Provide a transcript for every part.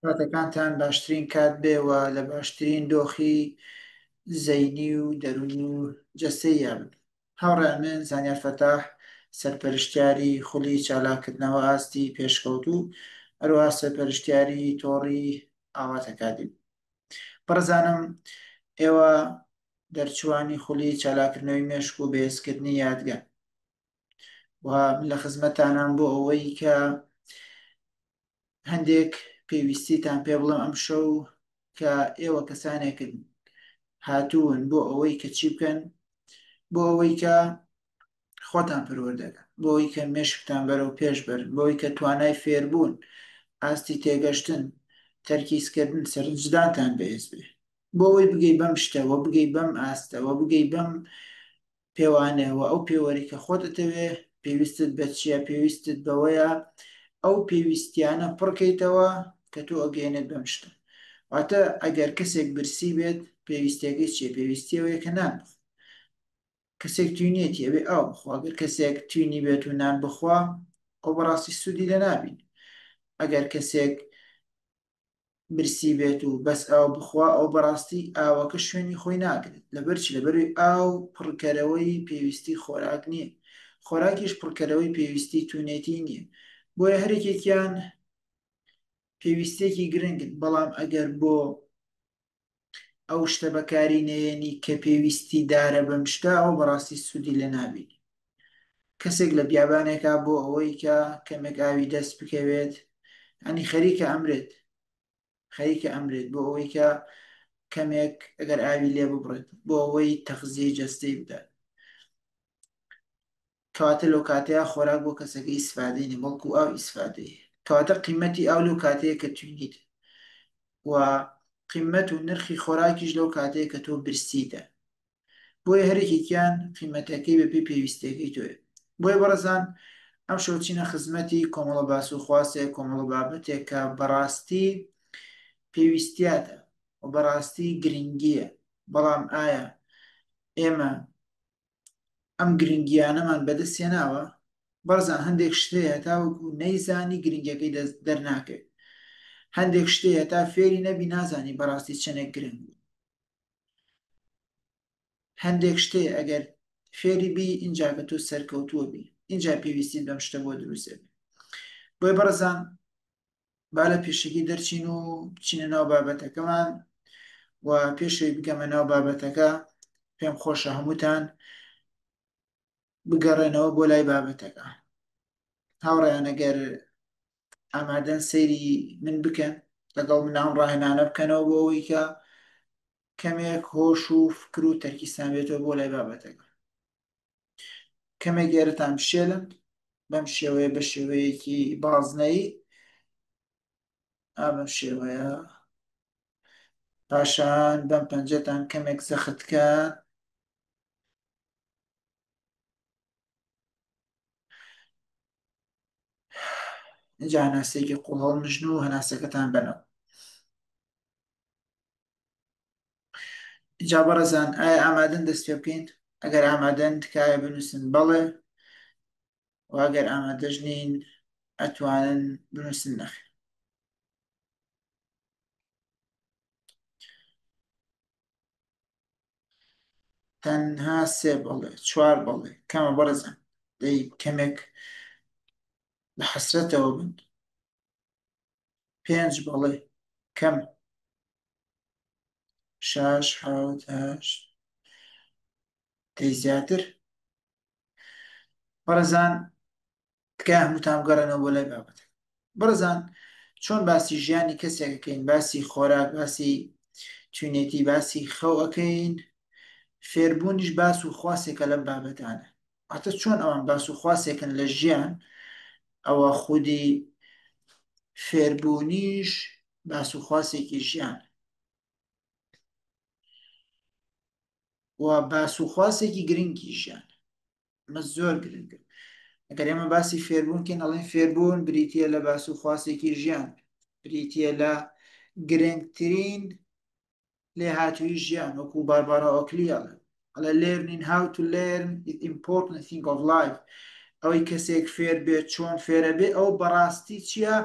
کاتەکانتان باشترین کات بێوە لە باشترین دۆخی زەینی و دەروون و جەستەی یابن. هاوڕێیان من زانیار فەتاح سەرپەرشتیاری خولی چالاکردنەوە ئاستی پێشکەوت و هەروەها سەرپەرشتیاری تۆڕی ئاوات ئەکادیم. بەڕێزانم، ئێوە دەرچوانی خولی چالاکردنەوەی مێشک و بەهێزکردنی یادگان و من لە خزمەتتانم بۆ ئەوەی کە هەندێک پێویستیتان پێ بڵێم ئەم شەو کە ئێوە کەسانێکن هاتوون بۆ ئەوەی کە چی بکەن، بۆ ئەوەی کە خۆتان پەروەردەکەن، بۆ ئەوەی کە مێشکتان بەرەو پێش بەرن، بۆ ئەوەی کە توانای فێربوون، ئاستی تێگەشتن، تەرکیزکردن، سەرنجدانتان بەهێز بێ، بۆ ئەوەی بگەی بەم شتەوە، بگەی بەم ئاستەوە، بگەی بەم پێوانەوە، ئەو پێوەری کە خۆت دەتەوێ پێویستت بە چییە، پێویستت بەوەیە ئەو پێویستیانە پڕکەیتەوە کە تۆ ئەگەێنێت بەم شتە. واتە ئەگەر کەسێک برسی بێت پێویستیەکەی چیە؟ پێویستیەوەیە کە نان بخوا. کەسێک توینێتی ئەوێ ئاو بخوا. ئەگەر کەسێک توینی بێت و نان بخوا، ئەو بەڕاستی سوودی لە نابین. ئەگەر کەسێک برسی بێت و بەس ئاو بخوا، ئەو بەڕاستی ئاوەکە شوێنی خۆی ناگرێت. لەبەرچی لەبەروی ئاو پڕکەرەوەی پێویستی خۆراک نییە، خۆراکیش پڕکەرەوەی پێویستی توونێتی نییە. بۆیە هەرێکێکیان پێویستێکی گرنگن، بەڵام ئەگەر بۆ ئەو شتە بەکاری نەیەنی کە پێویستی دارە بەم شتە، ئەو بەڕاستی سوودی لە نابینی. کەسێک لە بیابانێکا بۆ ئەوەی کە کەمێک ئاوی دەست بکەوێت، ئەنی خەریکە ئەمرێت، خەریکە ئەمرێت بۆ ئەوەی کە کەمێک ئەگەر ئاوی لێ ببڕێت بۆ ئەوەی تەغزیە جەستەی بدات. کەواتە لەو کاتەیە خۆراک بۆ کەسەکەی ئیسفادەی نیە، بەڵکو ئاو ئیسفادەی. کەواتە قیمەتی ئاو لەو کاتەیە کە توینیت، و قیمەت و نرخی خۆراکیش لەو کاتەیە کە تۆ برسیتە. بۆیە هەرێکێکیان قیمەتەکەی بەپێی پێویستیەکەی تۆیە. بۆیە بەڕێزان، ئەم شەو چینە خزمەتی کۆمەڵە باس و خواسێک، کۆمەڵە بابەتێک کە بەڕاستی پێویستیاتە و بەڕاستی گرنگیە. بەڵام ئایا ئێمە ئەم گرنگیانەمان بەدەستێناوە؟ بەڕێزان، هەندێک شتەیە تاوەکو نەیزانی گرنگیەکەی دەرناکەوێت. هەندێک شتەیە تا فێری نەبی نازانی بەڕاستی چەندێک گرنگ بوو. هەندێک شتەیە ئەگەر فێری بی ئینجا کە تۆ سەرکەوتووە بی، ئینجا پێویستین بەم شتە بۆ دروستێ بێ. بۆیە بەڕێزان، با لە پێشەکی دەرچین و بچینە ناو بابەتەکەمان، و پێشەوەی بگەمە ناو بابەتەکە پێم خۆشە هەمووتان بگەڕێنەوە بۆ لای بابەتەکە. هاوڕێیان ئەگەر ئامادەن سەیری من بکەن، لەگەڵ من ئەم ڕاهێنانە بکەنەوە بۆ ئەوەی کە کەمێک هۆش و فکر و تەرکیزتان بێتەوە بۆ لای بابەتەکە. کەمێک گێرەتان بشێلن بەم شێوەیە، بە شێوەیەکی بازنەی، بەم شێوەیە پاشان بەم پەنجەتان کەمێک زەختکە، اینجا هەناسەیەکی قوڵ هەڵمژن و هەناسەکەتان بنەوە. اینجا بەڕێزان، ئایا ئامادەن دەست پێ بکەین؟ ئەگەر ئامادەن تکایە بنووسن بەڵێ، و ئەگەر ئامادەش نین ئەتوانن بنووسن نەخێر. تەنها سێ بەڵێ، چوار بەڵێ کەمە بەڕێزان، دەی کەمێک بە حەسرەتەوە بن. 5 بەڵێ کەم، 6 7 8 دەی زیاتر. بەڕێزان، تکایە هەمووتان بگەڕێنەوە بۆ لای بابەتەکە. بەڕێزان، چۆن باسی ژیانی کەسێکەکەین، باسی خۆراک، باسی توینێتی، باسی خەو ئەەکەین، فێربوونیش باس و خواسێکە لەم بابەتانە. ئاتە چۆن ئەوان باس و خواسێکن لە ژیان، ئەوە خودی فێربوونیش باس و خواسێکی ژیان، و باس و خواسێکی گرنگی ژیان، مە زۆر گرنگە. ئەگەر ئێمە باسی فێربوونکەین، ئەڵێن فێربوون بریتیە لە باس و خواسێکی ژیان، بریتیە لە گرنگترین لێهاتووی ژیان، وەکو باربارا ئۆکلی ئەڵێ learning how to learn is important thing of life. ئەوەی کەسێک فێر بێت چۆن فێرە بێ، ئەو بەڕاستی چییە؟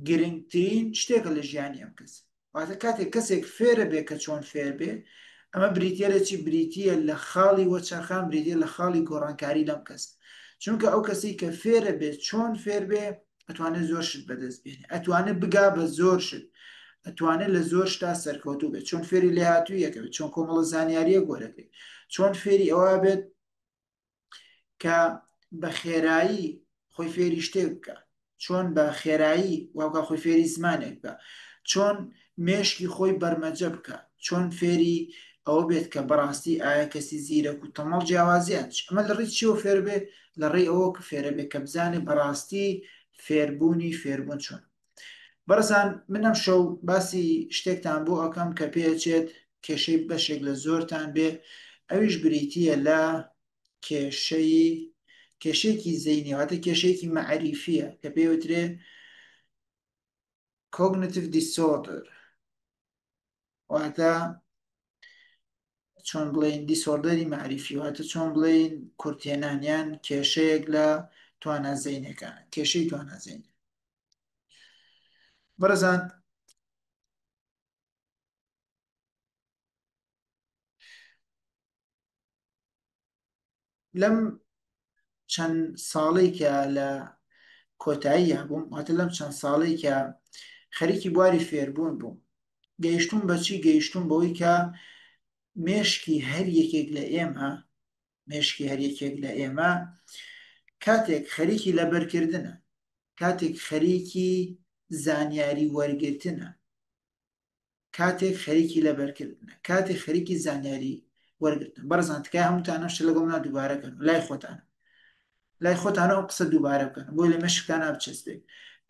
گرنگترین شتێکە لە ژیانی ئەم کەس واتە کاتێک کەسێک فێرە بێ کە چۆن فێر بێ ئەمە بریتە لە چی بریتە لە خاڵی وەچەرخان بریتە لە خاڵی گۆڕانکاری لەم کەس چونکە ئەو کەسی کە فێرە بێت چۆن فێر بێ ئەتوانێت زۆر شت بەدەست بێنێ ئەتوانێت بگا بە زۆر شت ئەتوانێت لە زۆر شتا سەرکەوتوو بێت چۆن فێری لێ هاتوویەکەوێت چۆن کۆمەڵە زانیاریە گۆرەکەی چۆن فێری ئەوە بێت کە بە خێرایی خۆی فێری شتێک بکە چۆن بە خێرایی واوکە خۆی فێری زمانێک بکە چۆن مێشکی خۆی بەرمەجە بکە چۆن فێری ئەوە بێت کە بەڕاستی ئایا کەسی زیرەک و تەمەڵ جیاوازیان ئەمە لە ڕێی چیەوە فێر بێ لە ڕێی ئەوە کە فێرە بێت کە بزانێ بەڕاستی فێربوونی فێربوون چۆن بەرزان منم شەو باسی شتێکتان بۆ ئەەکەم کە پێچێت کێشەی بەشێک لە زۆرتان بێ ئەویش بریتە لە کێشەیەکی زەینی واتە کێشەیەکی مەعریفیە کە پێوترێ cognitive disorder واتە چۆن بڵین دیسۆردەری معریفی واتە چۆن بڵین کورتێنانیان کێشەیەک لە توانازەینەکان کێشەی توانازەین بەرزان لەم چەند ساڵی کە لە کۆتایی بووم واتە لەم چەند ساڵی کە خەریکی بواری فێربوون بووم گەیشتون بەچی گەیشتون بەوەی کە مێشکی هەر یەکێک لە ئێمە مێشکی هەر یەکێک لە ئێمە کاتێک خەریکی لەبەرکردنە کاتێک خەریکی زانیاری وەرگرتنە کاتێک خەریکی لەبەرکردنە کاتێک خەریکی زانیاری وەرگرتن بەرزان تکای هەمووتانە شت لەگەڵ نا دووبارەکەن لای خۆتانە ئەو قسە دووبارە بکەن بۆی لە مەشکتانە بچەسبێت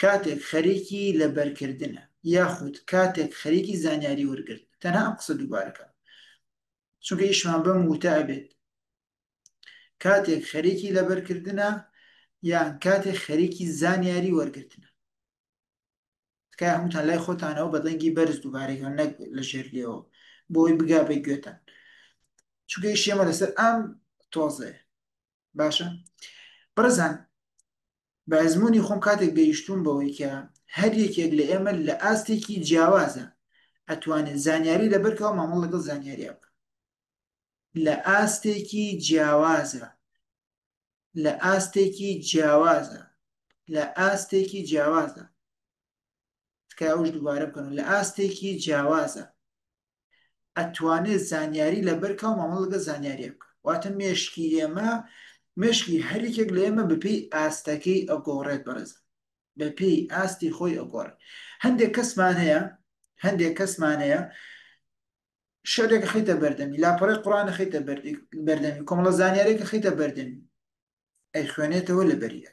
کاتێک خەریکی لەبەرکردنە یاخود کاتێک خەریکی زانیاری وەرگرت تەنها ئەم قسە دووبارەکە چونکە ئیشمان بەم وتە ئەبێت کاتێک خەریکی لەبەرکردنە یان کاتێک خەریکی زانیاری وەرگرتنە تکای هەمووتان لای خۆتانەوە بەدەنگی بەرز دووبارەکە نەک لە ژێر لێەوە بۆی بگا بە گوێتان چونکە ئیشێمە لەسەر ئەم تۆزەیە باشە بەرزان بە ئەزمموی خۆم کاتێک گەیشتوم بەوەی کە هەر یەکێک لە ئێمە لە ئاستێکی جیاوازە ئەتوانێت زانیاری لەبەرکەوە مامەڵ لەگەڵ زانیاریە بکە لە ئاستێکی جیاوازە لە ئاستێکی جیاوازە لە ئاستێکی جیاوازە تکای ئەوش دووبارە بکەن لە ئاستێکی جیاوازە ئەتوانێت زانیاری لەبەرکەوە مامەڵ لەگەڵ زانیاریە بکە واتە مێشکی ئێمە مشکی هەریکێک لە ئێمە بەپێی ئاستەکەی ئەگۆڕێت بەرزە بەپێی ئاستی خۆی ئەگۆڕێت هەندێک کەسمان هەیە شەرێک خەیتە بەردەمی لاپەڕی قوڕانە خەیتە بەردەمی کۆمەڵە زانیارێکە خەیتە بەردەمی ئەی خوێنێتەوە لە بەریە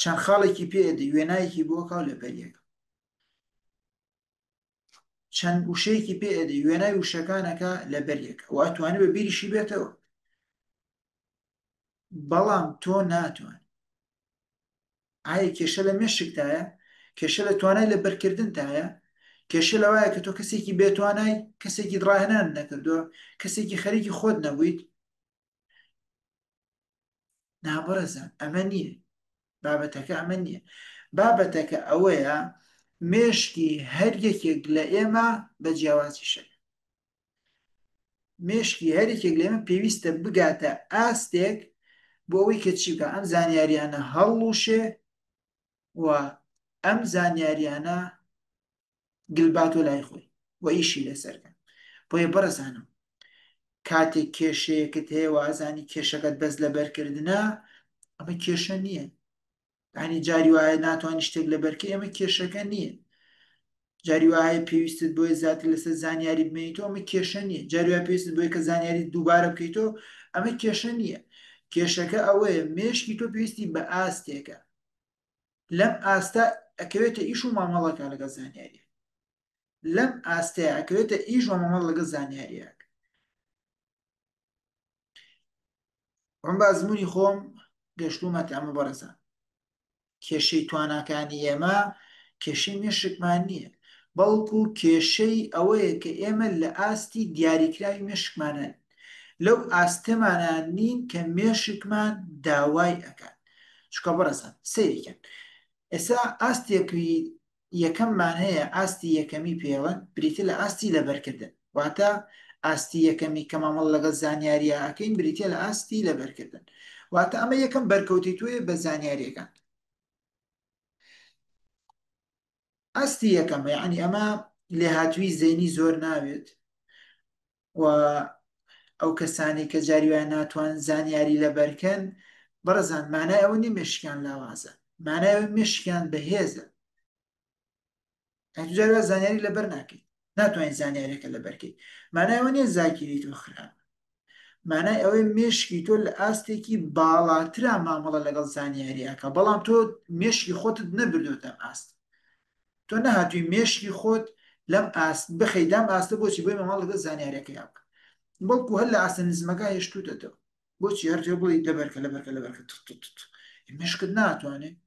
چەند خاڵێکی پێدە وێنایەکی بۆکاو لە بەریەکە چەند وشەیەکی پێدە وێنای وشەکانەکە لە بەریەکە و ئەتوانێت بە بیریشی بێتەوە بەڵام تۆ ناتوان ئایا کێشە لە مێشکتایە کێشە لە توانای لە بەرکردنتایە کێشە لەوایە کە تۆ کەسێکی بێتوانای کەسێکی ڕاهێنان نەکردووە کەسێکی خەریکی خۆت نەبوویت نابڕەزان ئەمە نییە بابەتەکە ئەمە نییە بابەتەکە ئەوەیە مێشکی هەر یەکێک لە ئێمە بە جیاوازی شەک مێشکی هەرێکێک لە ئێمە پێویستە بگاتە ئاستێک بۆ ئەوەی کە چی بکە ئەم زانیاریانە هەڵوشێ و ئەم زانیاریانە گلباتۆ لای خۆی و ئیشی لەسەرکەن بۆیە بەڕزانم کاتێک کێشەیەکت هەیە و ئازانی کێشەکەت بەس لەبەرکردنە ئەمە کێشە نییە ینی جاری وایە ناتوانانی شتێک لەبەرکە ئەمە کێشەکە نییە جاری وایە پێویستت بۆی زیاتر لەسەر زانیاری بمێنیتەوە ئەمە کێشە نییە جاری وایە پێویستت بۆی کە زانیاری دووبارە بکەیتەوە ئەمە کێشە نییە کێشەکە ئەوەیە مێشکی تۆ پێویستی بە ئاستێکە لەم ئاستا ئەکەوێتە ئیش و مامەڵەکە لەگە زانیاری لەم ئاستەیە ئەکەوێتە ئیش و مامەڵ لەگە زانیاریەک ئەم بازمموی خۆم گەشتومەتە ئەمە بەڕزان کێشەی تواناکانی ئێمە کێشەی مێشکمان نییە بەڵکو کێشەی ئەوەیە کە ئێمە لە ئاستی دیاریکراوی مێشکمانە لەو ئاستەمانان نین کە مێشکمان داوای ئەکات چکە بەڕزان سەیریکەن ئێستا ئاستێکی یەکەممان هەیە ئاستی یەکەمی پێڵەن بریتە لە ئاستی لەبەرکردن واتە ئاستی یەکەمی کە مامەڵ لەگەڵ زانیاریە ئەکەین بریتە لە ئاستی لەبەرکردن واتە ئەمە یەکەم بەرکەوتی توێ بە زانیاریەکان ئاستی یەکەمە یعنی ئەمە لێهاتووی زەینی زۆر ناوێت و ئەو کەسانی کە جاریوان ناتوان زانیاری لەبەرکەن بەڕزان مانای ئەوە نی مشکیان لاوازە مانای ئەوە مشکیان بەهێزە جاروە زانیاری لەبەر ناکەیت ناتوانین زانیاریەکە لەبەرکەیت مانای ئەوە نیە زاکیریت و خراپ مانای ئەوەی مێشکی تۆ لە ئاستێکی باڵاترا مامەڵە لەگەڵ زانیاریەکە بەڵام تۆ مێشکی خۆتت نەبردوتەم ئاست تۆ نەهاتووی مێشکی خۆت لەم ئاست بخەیدام ئاستە بۆچی بۆی مامەڵ لەگەڵ زانیاریەکە یاکە بەڵکو هەر لە ئاستە نزمەکە هێشتوتەوە بۆچی هەرجێ بڵی لەبەرکە لەبەرکە لەبەرکە مێشکت ناتوانێت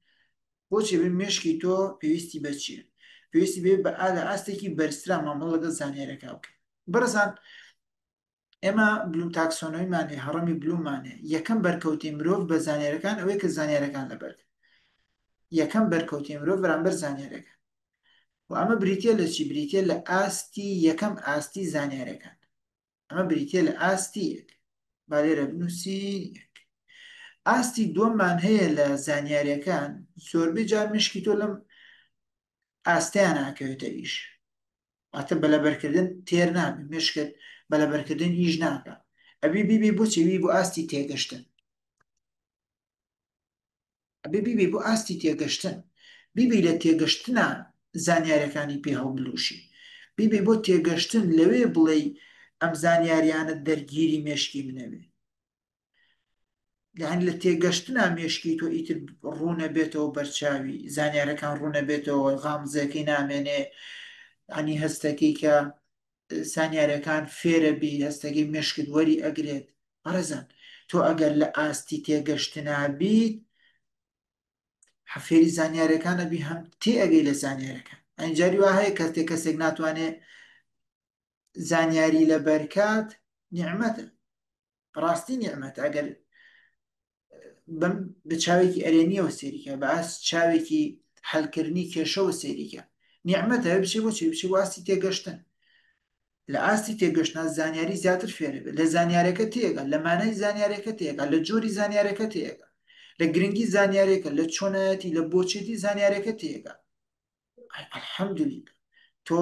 بۆچی بێ مێشکی تۆ پێویستی بەچیە پێویستی بێ بە ئالە ئاستێکی بەرزترا مامەڵ لەگەڵ زانیاریەکە بکە بەرزان ئێمە بلوم تاکسۆنۆمیمانێ هەڕەمی بلومانێ یەکەم بەرکەوتی مرۆڤ بە زانیاریەکان ئەوەیە کە زانیاریەکان لەبەرکە یەکەم بەرکەوتی مرۆڤ بەرامبەر زانیاریەکە و ئەمە بریتە لە چی بریتە لە ئاستی یەکەم ئاستی زانیاریەکان ئەمە بریتە لە ئاستی یەک با لێرە بنووسی ئاستی دووەممان هەیە لە زانیاریەکان زۆربەی جار مشکی تۆ لەم ئاستیان ناکەوێتە ئیش واتە بەلەبەرکردن تێر نابێ مشکت بەلەبەرکردن ئیش ناکە ئەبی بیبێ بۆچی وی بۆ ئاستی تێگەشتن ئەبێ بیبێ بۆ ئاستی تێگەشتن بیبی لە تێگەشتنە زانیاریەکانی پێ هەڵبلوشی بیبێ بۆ تێگەشتن لەوێ بڵێ ئەم زانیاریانت دەرگیری مێشکی منەوێ یعنی لە تێگەشتنا مێشکی تۆ ئیتر ڕوونە بێتەوە بەرچاوی زانیارەکان ڕوونە بێتەوە غامزەکەی نامێنێ ئەنی هەستەکەی کە زانیارەکان فێرە بی هەستەکەی مێشکت وەری ئەگرێت بەڕێزان تۆ ئەگەر لە ئاستی تێگەشتنا بیت حەفێری زانیارەکانە بی هەم تێ ئەگەی لە زانیارەکان ئەنجاری وا هەیە کەس کەسێک ناتوانێت زانیاری لە بەرکات نیعمەتە ڕاستی نیعمەتە ئەگەر بم بە چاوێکی ئەرێنیەوە سێریکە بە ئاست چاوێکی هەلکردنی کێشەوە سێریکە نیعمەتە بچێ بۆچی بچێ واستی تێگەشتن لە ئاستی تێگەشتنا زانیاری زیاتر فێرە بێت لە زانیارەکە تێگە لە مانای زانیارەکە تێگە لە جۆری زانیارەکە تێگە لە گرنگی زانیارێکە لە چۆنایەتی لە بۆچێتی زانیارەکە تێگە الحەمدولیلا تۆ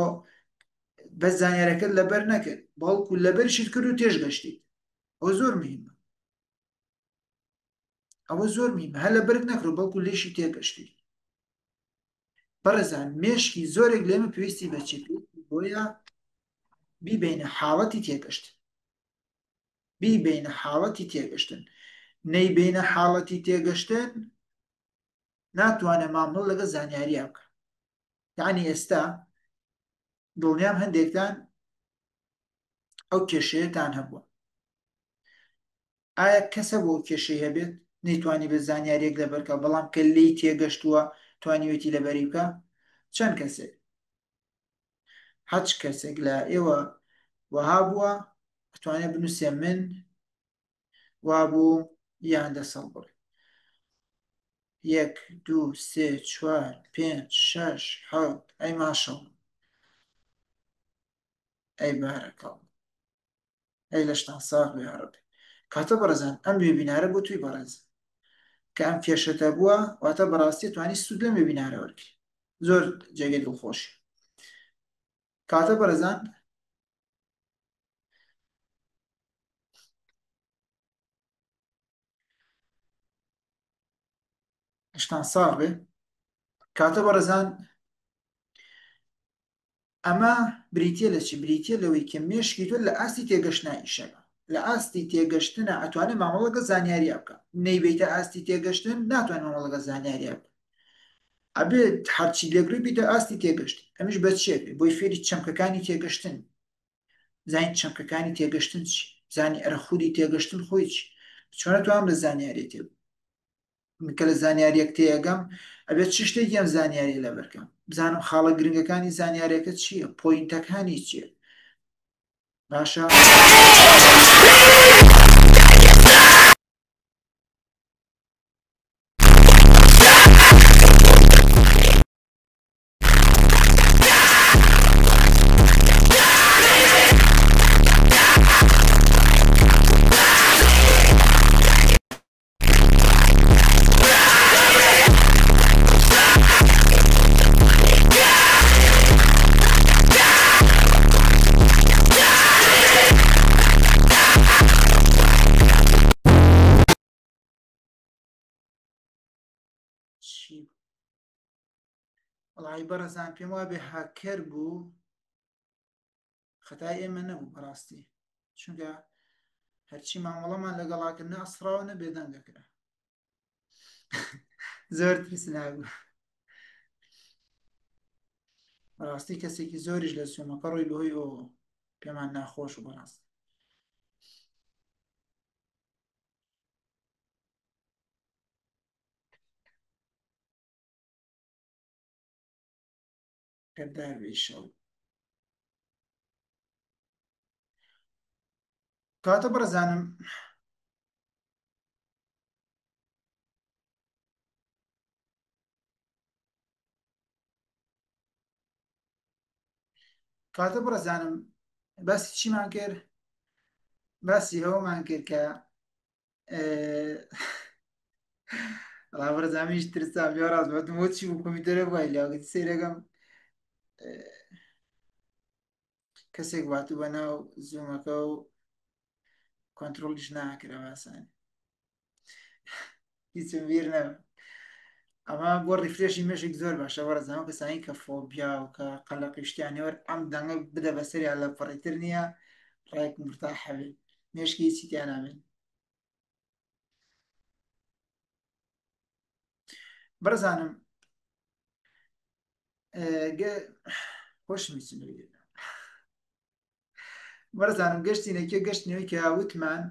بە زانیارەکەت لەبەر نەکرد بەڵکو لەبەرشت کرد و تێژگەشتی ئەوە زۆر مهمە ئەوە زۆر مهمە هەر لەبەرت نەکڕ بەڵکو لێشی تێگەشتی بەڕێزان مێشکی زۆرێک لێمە پێویستی بەچێت بۆیە بیبینە حاڵەتی تێگەشتن بیبینە حاڵەتی تێگەشتن نەیبینە حاڵەتی تێگەشتن ناتوانێت مامەڵ لەگە زانیاریە بکە یعنی ئێستا دڵنیام هەندێکتان ئەو کێشەیەتان هەبووە ئایا کەسە بۆ کێشەی هەبێت نەیتوانی بە زانیاریەک لەبەرکە بەڵام کە لی تێگەشتووە توانیوێتی لەبەری بکە چەند کەسێک هەچ کەسێک لە ئێوە وەها بووە ئەتوانێت بنووسێ من وابوو یان دەسەڵ بڕێ 1 2 3 4 5 6 7 ئەی ماشەڵڵا ئەی بارەکەڵ ئەی لەشتان ساغ بێ هەڕەبێ کاتە بەڕێزان ئەم وێبینارە بۆ توی بەڕێز کە ئەم کێشەتە بووە واتە بەڕاستی توانی سود لەم وێبینارە وەرگری زۆر جێگەی دڵخۆشی کاتە بەڕێزان شتان ساغ بێ کاتە بەڕێزان ئەمە بریتە لە چی بریتە لەوەی کە مێشکی تۆ لە ئاستی تێگەشتنا ئیشەکە لە ئاستی تێگەشتنە ئەتوانێت مامەڵەگە زانیاریە بکە نەیبێتە ئاستی تێگەشتن ناتوانێت مامەڵەگە زانیاریە بکە ئەبێت هەرچی لێگروی بیتە ئاستی تێگەشت ئەمیش بە چێت بۆی فێری چەمکەکانی تێگەشتن زانی چەمکەکانی تێگەشتن چی زانی ئەرەخوری تێگەشتن خۆی چی چۆنە تو ئەم لە زانیاری تێ کە لە زانیاریەک تێگەم ئەبێت چ شتێکی ئەم زانیاری لەبەرکەم بزانم خاڵە گرنگەکانی زانیارەکە چییە پۆینتەکانی چییە باشە ئای بەڕێزان پێم وابێ هاکەر بوو خەتای ئێمە نەبوو بەڕاستی چونکە هەرچی مامەڵەمان لەگەڵاکردن ئەسراوە نەبێ دەنگەکرا زۆر ترسناک بوو بەڕاستی کەسێکی زۆریش لە سوێمەکە ڕۆی بەهۆی ئەوە پێمان ناخۆش و بەڕاست کەدار بێ ئیشەڵا کاتە بەڕێزانم کاتە بەڕێزانم باسی چیمان کرد باسی ئەوەمان کرد کە ڕا بەڕێزامیش ترسام یا ڕاست بەتم بۆ چی بوو کۆمیتەرە وای لاگەتی سەیرەکەم کەسێک واتوو بە ناو زوومەکە و کۆنتترۆلیش ناکرا باسانی هیچم بیر نەبوو ئەمە بۆ ڕیفرێشی مێشێک زۆر باشە وەرەزانەوە کەسانی کە فۆبیا و کە قەلەقیشتیانەوە ئەم دەنگە بدە بەسەریان لە پڕیتر نییە ڕایك مرتاح هەبێت مێشکی هیچی تیان نامێن بەرزانم خۆشمی چنوێت بەرزانم گەشتینەکە گەشتنەوەی کە وتمان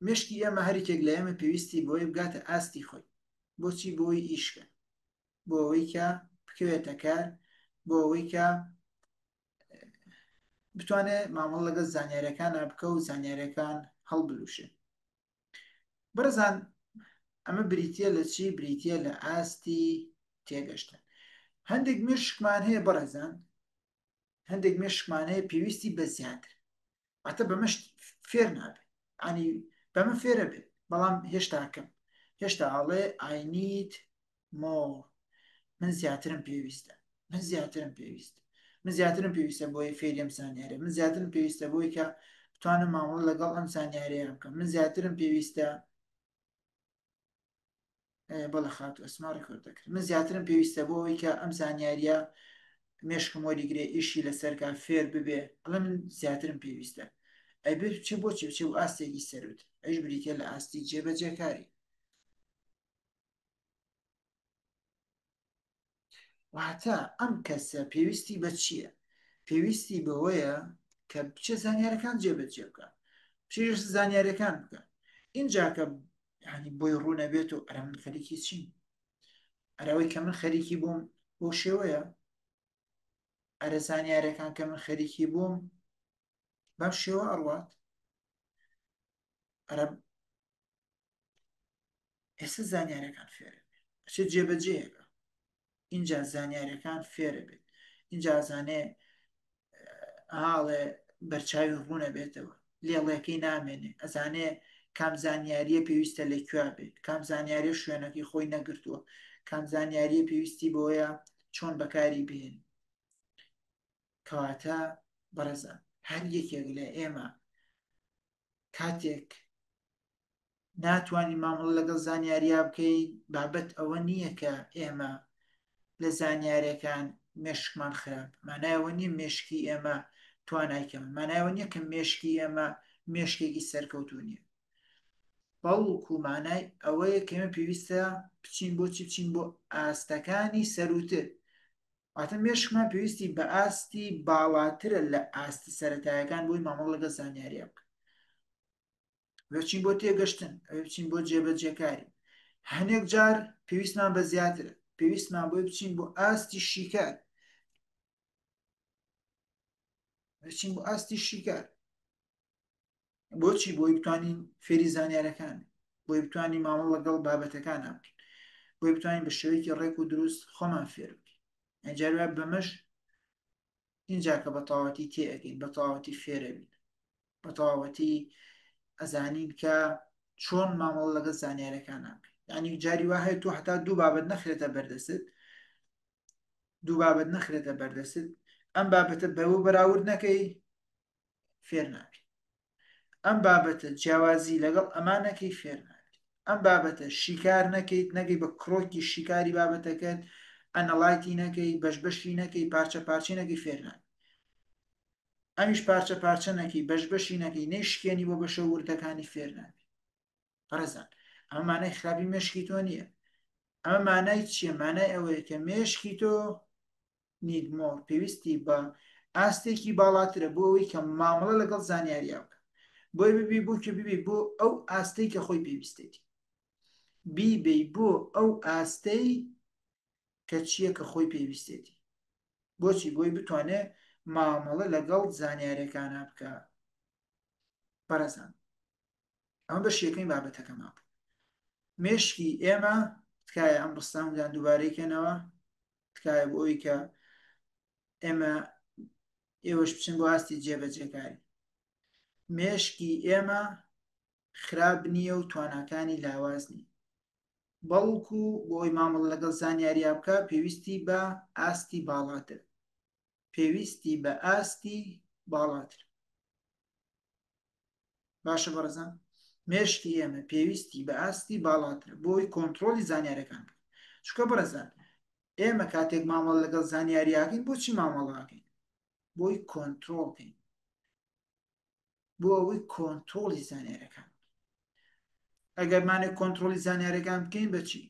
مشکی ئێمە هەرێکێک لە ئێمە پێویستی بۆی بگاتە ئاستی خۆی بۆچی بۆی ئیشکە بۆ ئەوەی کە بکەوێتە کار بۆ ئەوەی کە بتوانێت مامەڵ لەگەڵ زانیاریەکان بکە و زانیاریەکان هەڵبلوشێ بەرزان ئەمە بریتە لە چی بریتە لە ئاستی تێگەشتن هەندێک مشکمان هەیە بەڕێزان هەندێک مشکمان هەیە پێویستی بە زیاتر واتە بەمەشت فێر نابێت ئەنی بەمە فێرە بێت بەڵام هێشتا کەم هێشتا ئاڵێ I need more من زیاترم پێویستە من زیاترم پێویستە من زیاترم پێویستە بۆی فێریم زانیارێ من زیاترم پێویستە بۆی کە بتوانم مامەڵ لەگەڵ ئەم زانیاریە بکەم من زیاترم پێویستە بەڵە خات ئەسما ڕێکۆرد دەکرد من زیاترم پێویستە بۆ ئەوەی کە ئەم زانیاریە مێشکم وەریگرێ ئیشی لەسەرکە فێر ببێ ئەڵە من زیاترم پێویستە ئەی بێت چێ بۆچی بچێ و ئاستێکی سەروت ئەیش بریتە لە ئاستی جێبەجێکاری واتە ئەم کەسە پێویستی بە چییە پێویستی بەوەیە کە بچێ زانیارەکان جێبەجێ بکە پێش زانیاریەکان بکە اینجا کە ینی بۆی ڕوو نەبێت و ئەرە من خەریکی چین ئەرەوەی کە من خەریکی بووم بۆ شێوەیە ئەرە زانیارەکان کە من خەریکی بووم بەم شێوە ئەڕوات ئەرە ئێستا زانیارەکان فێرە بێت چێت جێبەجێیەکە اینجا زانیاریەکان فێرە بێت اینجا زانێ ئاڵێ بەرچاوی ڕوونە بێتەوە لێڵەکەی نامێنێ ئەزانێ کام زانیاریە پێویستە لەکوێ بێت کام زانیاری شوێنەکەی خۆی نەگرتووە کام زانیاریە پێویستی بۆیە چۆن بەکاری بێن کەواتە بەڕێزە هەر یەکێک لە ئێمە کاتێک ناتوانین مامەڵ لەگەڵ زانیاریا بکەین بابەت ئەوە نییە کە ئێمە لە زانیاریەکان مێشکمان خراپ مانایەوە نیە مێشکی ئێمە توانایکەم مانایەوە نییە کە مێشکی ئێمە مێشکێکی سەرکەوتو نیە بەڵکو مانای ئەوەیە کە ئێمە پێویستە بچین بۆچی بچین بۆ ئاستەکانی سەروتر واتە مێشکمان پێویستی بە ئاستی باڵاترە لە ئاستی سەرەتایەکان بۆی مامەڵ لەگەڵ زانیاریە بکە بچین بۆ تێگەشتن ئەوێ بچین بۆ جێبەجێکاری هەنێک جار پێویستمان بە زیاترە پێویستمان بۆی بچین بۆ ئاستی شیکار بچین بۆ ئاستی شیکار بۆچی بۆی بتوانین فێری زانیارەکان بۆی بتوانین مامەڵ لەگەڵ بابەتەکان بکەین بۆی بتوانین بە شێوەیەکی ڕێک و دروست خۆمان فێر بکەین ئەجار بەمەش اینجا کە بە تەواوەتی تێئەگەین بە تەواوەتی فێرە بین بە تەواوەتی ئەزانین کە چۆن مامەڵ لەگەڵ زانیارەکان بکەین ینی جاری وا هەیە تۆ هەتا دوو بابەت نەخرێتە بەردەست دوو بابەت نەخرێتە بەردەست ئەم بابەتە بەوە بەراورد نەکەی فێر ناکەی ئەم بابەتە جیاوازی لەگەڵ ئەمانەکەی فێر ناکەی ئەم بابەتە شیکار نەکەیت نەگەی بە کڕۆکی شیکاری بابەتەکەت ئەنەڵایتی نەکەی بەشبەشی نەکەی پارچە پارچی نەکەی فێرنان ئەمیش پارچە پارچە نەکەی بەشبەشی نەکەی نەیشکێنی بۆ بەشە وردەکانی فێرنان پەرزان ئەمە مانای خراپی مێشکی تۆ نییە ئەمە مانای چییە مانای ئەوەیە کە مێشکی تۆ نیدمۆر پێویستی بە ئاستێکی باڵاترە بۆ ئەوەی کە مامەڵە لەگەڵ زانیاریا بکە بۆی ببی بوو کە ببی بۆ ئەو ئاستەی کە خۆی پێویستێتی بیبەی بۆ ئەو ئاستەی کە چییە کە خۆی پێویستێتی بۆچی بۆی بتوانێت مامەڵە لەگەڵ زانیاریەکانە بکە پەرەزان ئەمە بە شیەکەی بابەتەکەما بوو مێشکی ئێمە تکایە ئەم ڕستامدان دووبارەیکەنەوە تکایە بۆ ئەوی کە ئێمە ئێوەش بچن بۆ ئاستی جێبەجێکاری مێشکی ئێمە خراپ نییە و تواناکانی لاواز نیە بەڵکو بۆی مامەڵ لەگەڵ زانیاریا بکە پێویستی بە ئاستی باڵاتر پێویستی بە ئاستی باڵاتر باشە بەڕزان مێشکی ئێمە پێویستی بە ئاستی باڵاتر بۆی کۆنتترۆلی زانیارەکان بکە چکە بەڕزان ئێمە کاتێک مامەڵ لەگەڵ زانیاریاکەین بۆچی مامەڵاکەین بۆی کۆنتترۆلکەین بۆ ئەوەی کۆنتترۆلی زانیارەکان ئەگەرمانێک کۆنتترۆلی زانیارەکان بکەین بەچی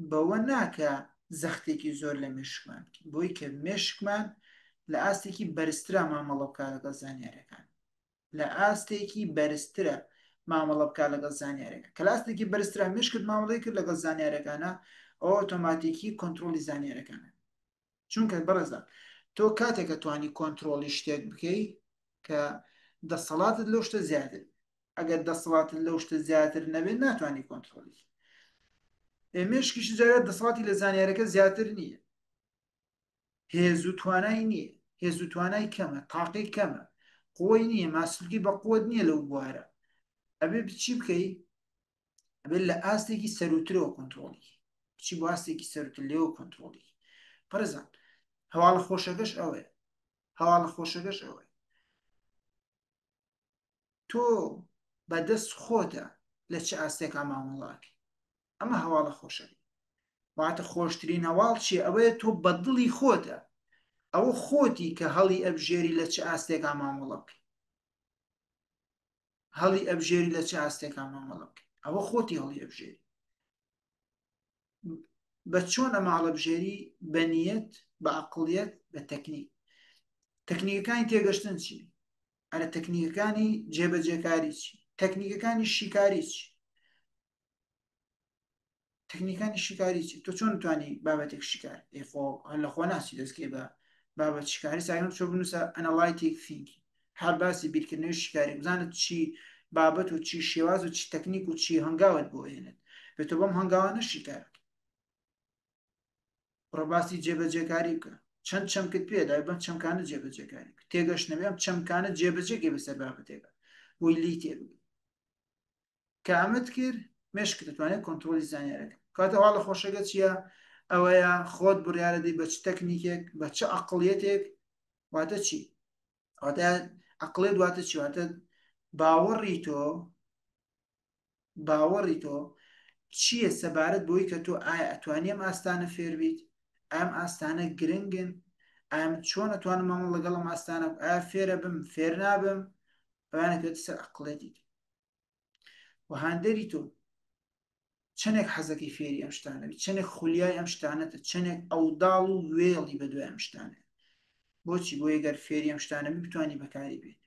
بەوە ناکە زەختێکی زۆر لە مێشکمان بۆی کە مێشکمان لە ئاستێکی بەرزترە مامەڵە بکە لەگەڵ زانیارەکان لە ئاستێکی بەرزترە مامەڵە بکە لەگەڵ زانیارەکە کە لاستێکی بەرزترە مشکت مامەڵی کرد لەگەڵ زانیارەکانە ئەو ئۆتۆماتیکی کۆنتترۆلی زانیارەکانە چونکە بەڕێزان تۆ کاتێکە توانی کۆنتترۆلی شتێک بکەی کە دەسەڵاتت لەو شتە زیاتر ئەگەر دەسەڵاتت لەو شتە زیاتر نەبێت ناتوانانی کۆنتترۆلی مێشکیش جارێت دەسەڵاتی لە زانیارەکە زیاتر نییە هێز و توانای نییە هێز و توانای کەمە تاقی کەمە قوی نییە ماسلکی بە قوت نییە لەو بوارە ئەبێ بچی بکەی ئەبێت لە ئاستێکی سەروترەوە کۆنتترۆلی بچی بۆ ئاستێکی سەرتر لێەوە کۆنتترۆلی پەرزان هەواڵە خۆشەکەش ئەوەیە هەواڵە خۆشەکەش ئەوەیە تۆ بەدەست خۆتە لە چه ئاستێکا مامەڵاکەی ئەمە هەواڵە خۆشەکەی واتە خۆشترین هەواڵ چیە ئەوەیە تۆ بە دڵی خۆتە ئەوە خۆتی کە هەڵی ئەبژێری لە چه ئاستێکا مامەڵە بکەی هەڵی ئەبژێری لە چه ئاستێکا مامەڵە بکەی ئەوە خۆتی هەڵی ئەبژێری بە چۆن ئەمە هەڵەبژێری بە نیەت بە عەقڵیەت بە تەکنیک تەکنیکەکانی تێگەشتن چی ئەرە تەکنیکەکانی جێبەجێکاری چی تەکنیکەکانی شیکاری چی تەکنیکانی شیکاری چی تۆ چۆن توانی بابەتێک شیکار لە خۆ ناسی دەستکێ بە بابەت شیکاری ساگەم چۆ بنووسە ئەنەڵایتیک فینکی هەر باسی بیرکردنەوەی شیکاری بزانت چی بابەت و چی شێواز و چی تەکنیک و چی هەنگاوت بۆ هێنێت بێتۆ بەم هەنگاوانە شیکار ڕۆباسی جێبەجێکاری بکە چەند چەمکت پێدای بەم چەمکانە جێبەجێکاری تێگەشت نەبێم چەمکانە جێبەجێکی بەسەر بابەتێکە بۆی لی تێبگە کە ئەمەت کرد مێشکت دەتوانێت کۆنتترۆلی زانیارەکە کاتە هەواڵە خۆشەکە چییە ئەوەیە خۆت بڕیارەدەی بە چ تەکنیکێک بە چه عەقڵیەتێک واتە چی واتە عەقڵێت واتە چی واتە باوەڕی تۆ چییە سەبارەت بۆی کە تۆ ئایا ئەتوانێ ئەم ئاستانە فێر بیت ئەم ئاستانە گرنگن ئەم چۆن ئەتوانم مامەڵ لەگەڵ ئەم ئاستانە ئایا فێرە بم فێر نابم ئەوانەکەوێت سەر عەقڵێتی و هاندەری تۆ چەندێک حەزەکەی فێری ئەم شتانە چەندێک خولیای ئەم شتانەتە چەندێک ئەوداڵ و وێڵی بەدوای ئەم شتانە بۆچی بۆ ئەگەر فێری ئەم شتانە بتوانی بەکاری بێت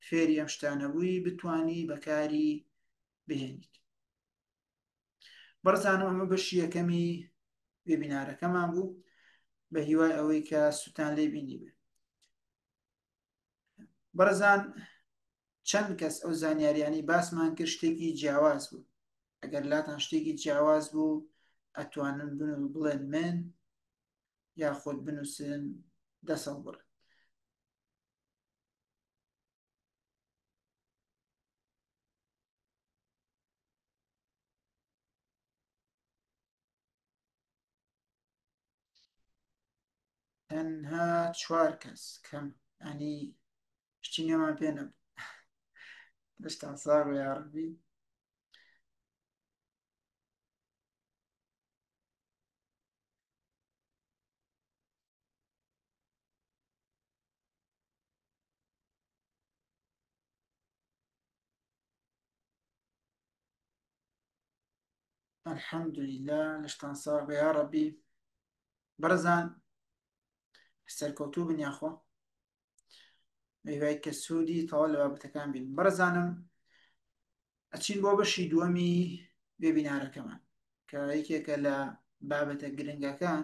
فێری ئەم شتانە بووی بتوانی بەکاری بهێنیت بەڕزانم ئەمە بەشی یەکەمی وێبینارەکەمان بوو بە هیوای ئەوەی کە سوتان لێ بینی بێت بەڕزان چەند کەس ئەو زانیاریانی باسمان کرد شتێکی جیاواز بوو ئەگەر لاتان شتێکی جیاواز بوو ئەتوانن بڵێن من یاخۆت بنووسن دەسەڵ بڕ تەنها 4 کەس کەم ئەنی شتی نێمان پێ نەبوو دەشتان ساغ یاڕبی الحەمدولillah لەشتان ساغ بە یا ڕەبی بەڕزان سەرکەوتوو بن یاخۆ میوای کە سوودی تەواو لە بابەتەکان بین بەڕزانم ئەچین بۆ بەشی دووەمی وێبینارەکەمان کە یەکێکە لە بابەتە گرنگەکان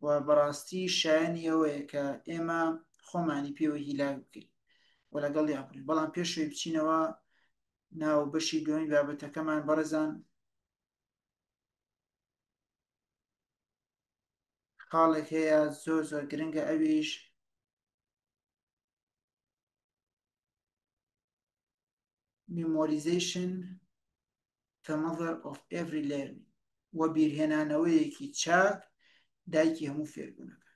و بەڕاستی شایانی ئەوەیە کە ئێمە خۆمانی پێوە هیلاک بکەین و لەگەڵ یاکرین بەڵام پێشوی بچینەوە ناو بەشی دووەمی بابەتەکەمان بەڕزان خاڵێک هەیە زۆر زۆر گرنگە ئەویش memorization the mother of every learning و بیرهێنانەوەیەکی چاک دایکی هەموو فێربوونەکە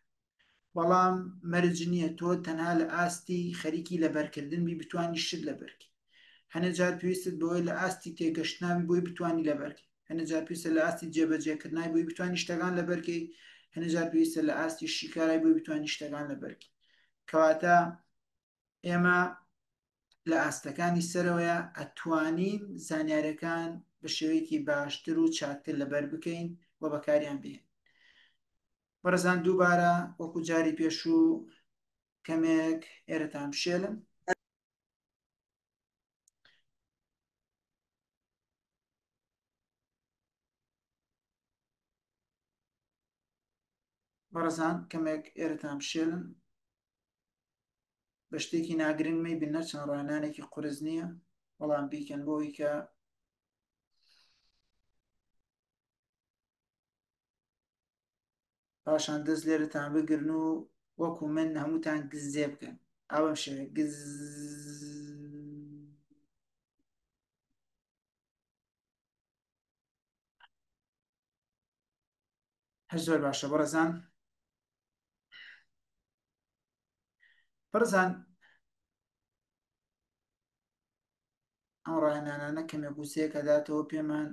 بەڵام مەرج نییە تۆ تەنها لە ئاستی خەریکی لەبەرکردن بی بتوانی شت لەبەرکی هەنە جار پێویستت بەوەی لە ئاستی تێگەشتناوی بۆی بتوانی لەبەرکی هەنە جار پێویستە لە ئاستی جێبەجێکردنای بۆی بتوانی شتەکان لەبەرکەی هەنە جار پێویستە لە ئاستی شیکارای بۆی بتوانی شتەکان لەبەرکی کەواتە ئێمە لە ئاستەکانی سەرەوەیە ئەتوانین زانیاریەکان بە شێوەیەکی باشتر و چاکتر لەبەر بکەین و بەکاریان بێن بەڕزان دووبارە وەکو جاری پێشوو کەمێک ئێرەتان بشێلم بەڕزان کەمێک ئێرەتان بشێلم بە شتێکی ناگرنگمەی بن نەچەند ڕوانانێکی قورس نییە بەڵام بیکەن بۆی کە پاشان دەست لێرەتان بگرن و وەکو من هەمووتان گزێ بکەن ئەوەم شێوێ گز هەر زۆر باشە بەڕزان ئەم ڕاهێنانانە کەمێک ووسەیەکە داتەوە پێمان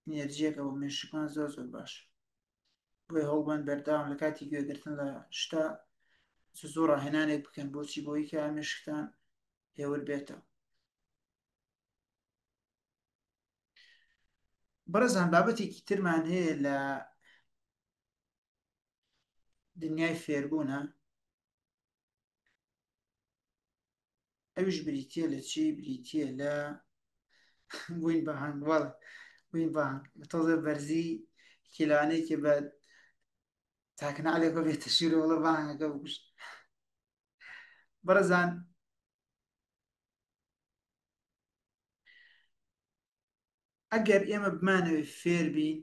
ئێنەرژیەکە بۆ مێشکان زۆر زۆر باش بۆی هەوڵبەن بەرداوام لە کاتی گوێگرتن لە شتا زۆر ڕاهێنانێک بکەن بۆچی بۆی کە مێشکتان هێور بێتەوە بەڕزان بابەتێکی ترمان هەیە لە دنیای فێربوونە ئەویش بریتە لە چی بریتە لە بووین بە هەنگوەڵ بووین بە تۆزە بەرزی کیلانەیەکی بە تاکنالێکە بێتە شیرۆڵە بانگەکە بکوشت بەڕزان ئەگەر ئێمە بمانەوێت فێر بین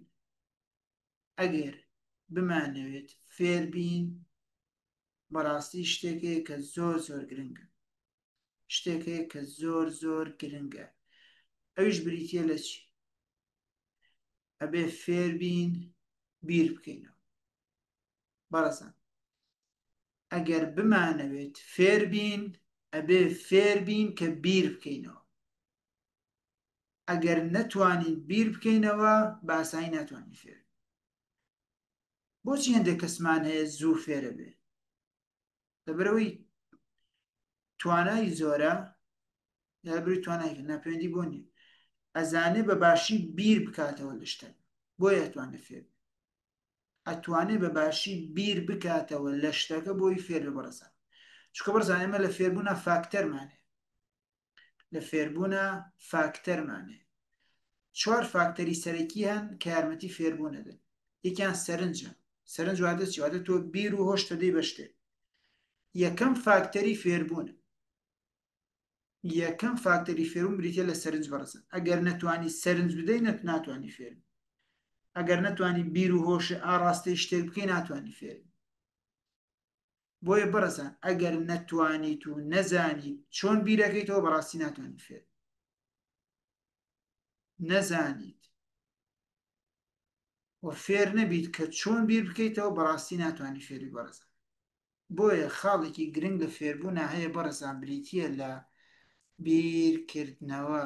ئەگەر بمانەوێت فێر بین بەڕاستی شتێکەیە کە زۆر زۆر گرنگە شتێکەیە کە زۆر زۆر گرنگە ئەویش بریتە لە چی ئەبێ فێر بین بیر بکەینەوە بەڕزان ئەگەر بمانەوێت فێر بین ئەبێ فێر بین کە بیر بکەینەوە ئەگەر نەتوانین بیر بکەینەوە بە ئاسایی ناتوانین فێر بۆچی هەندێک کەسمان هەیە زوو فێرە بێ لەبەرەوەی توانای زۆرە لەبەری توانای ناپەیوەندی بۆ نیە ئەزانێ بە باشی بیر بکاتەوە لە شتێک بۆیە ئەتوانێت فێر ئەتوانێت بە باشی بیر بکاتەوە لە شتەکە بۆی فێر ببڕزان چکە بەرزان ئێمە لە فێربوونە فاکتەرمانێ لە فێربوونە فاکتەرمانێ چوار فاکتەری سەرەکی هەن کە یارمەتی فێربوونە دەن یەکیان سەرنجە سەرنج واتە چی واتە تۆ بیر و هۆش دەدەی بە شتێک یەکەم فاکتەری فێربوونە یەکەم فاکتەری فێربوون بریتە لە سەرنج بەڕزن ئەگەر نەتوانی سەرنج بدەیت ناتوانی فێر ئەگەر نەتوانی بیر و هۆش ئاڕاستی شتێک بکەی ناتوانی فێر بۆیە بەڕزان ئەگەر نەتوانیت و نەزانیت چۆن بیرەکەیتەوە بەڕاستی ناتوانانی فێر نەزانیت و فێر نەبیت کە چۆن بیر بکەیتەوە بەڕاستی ناتوانانی فێری بەڕزان بۆیە خاڵێکی گرنگ لە فێربوونە هەیە بەڕزان بریتە لە بیرکردنەوە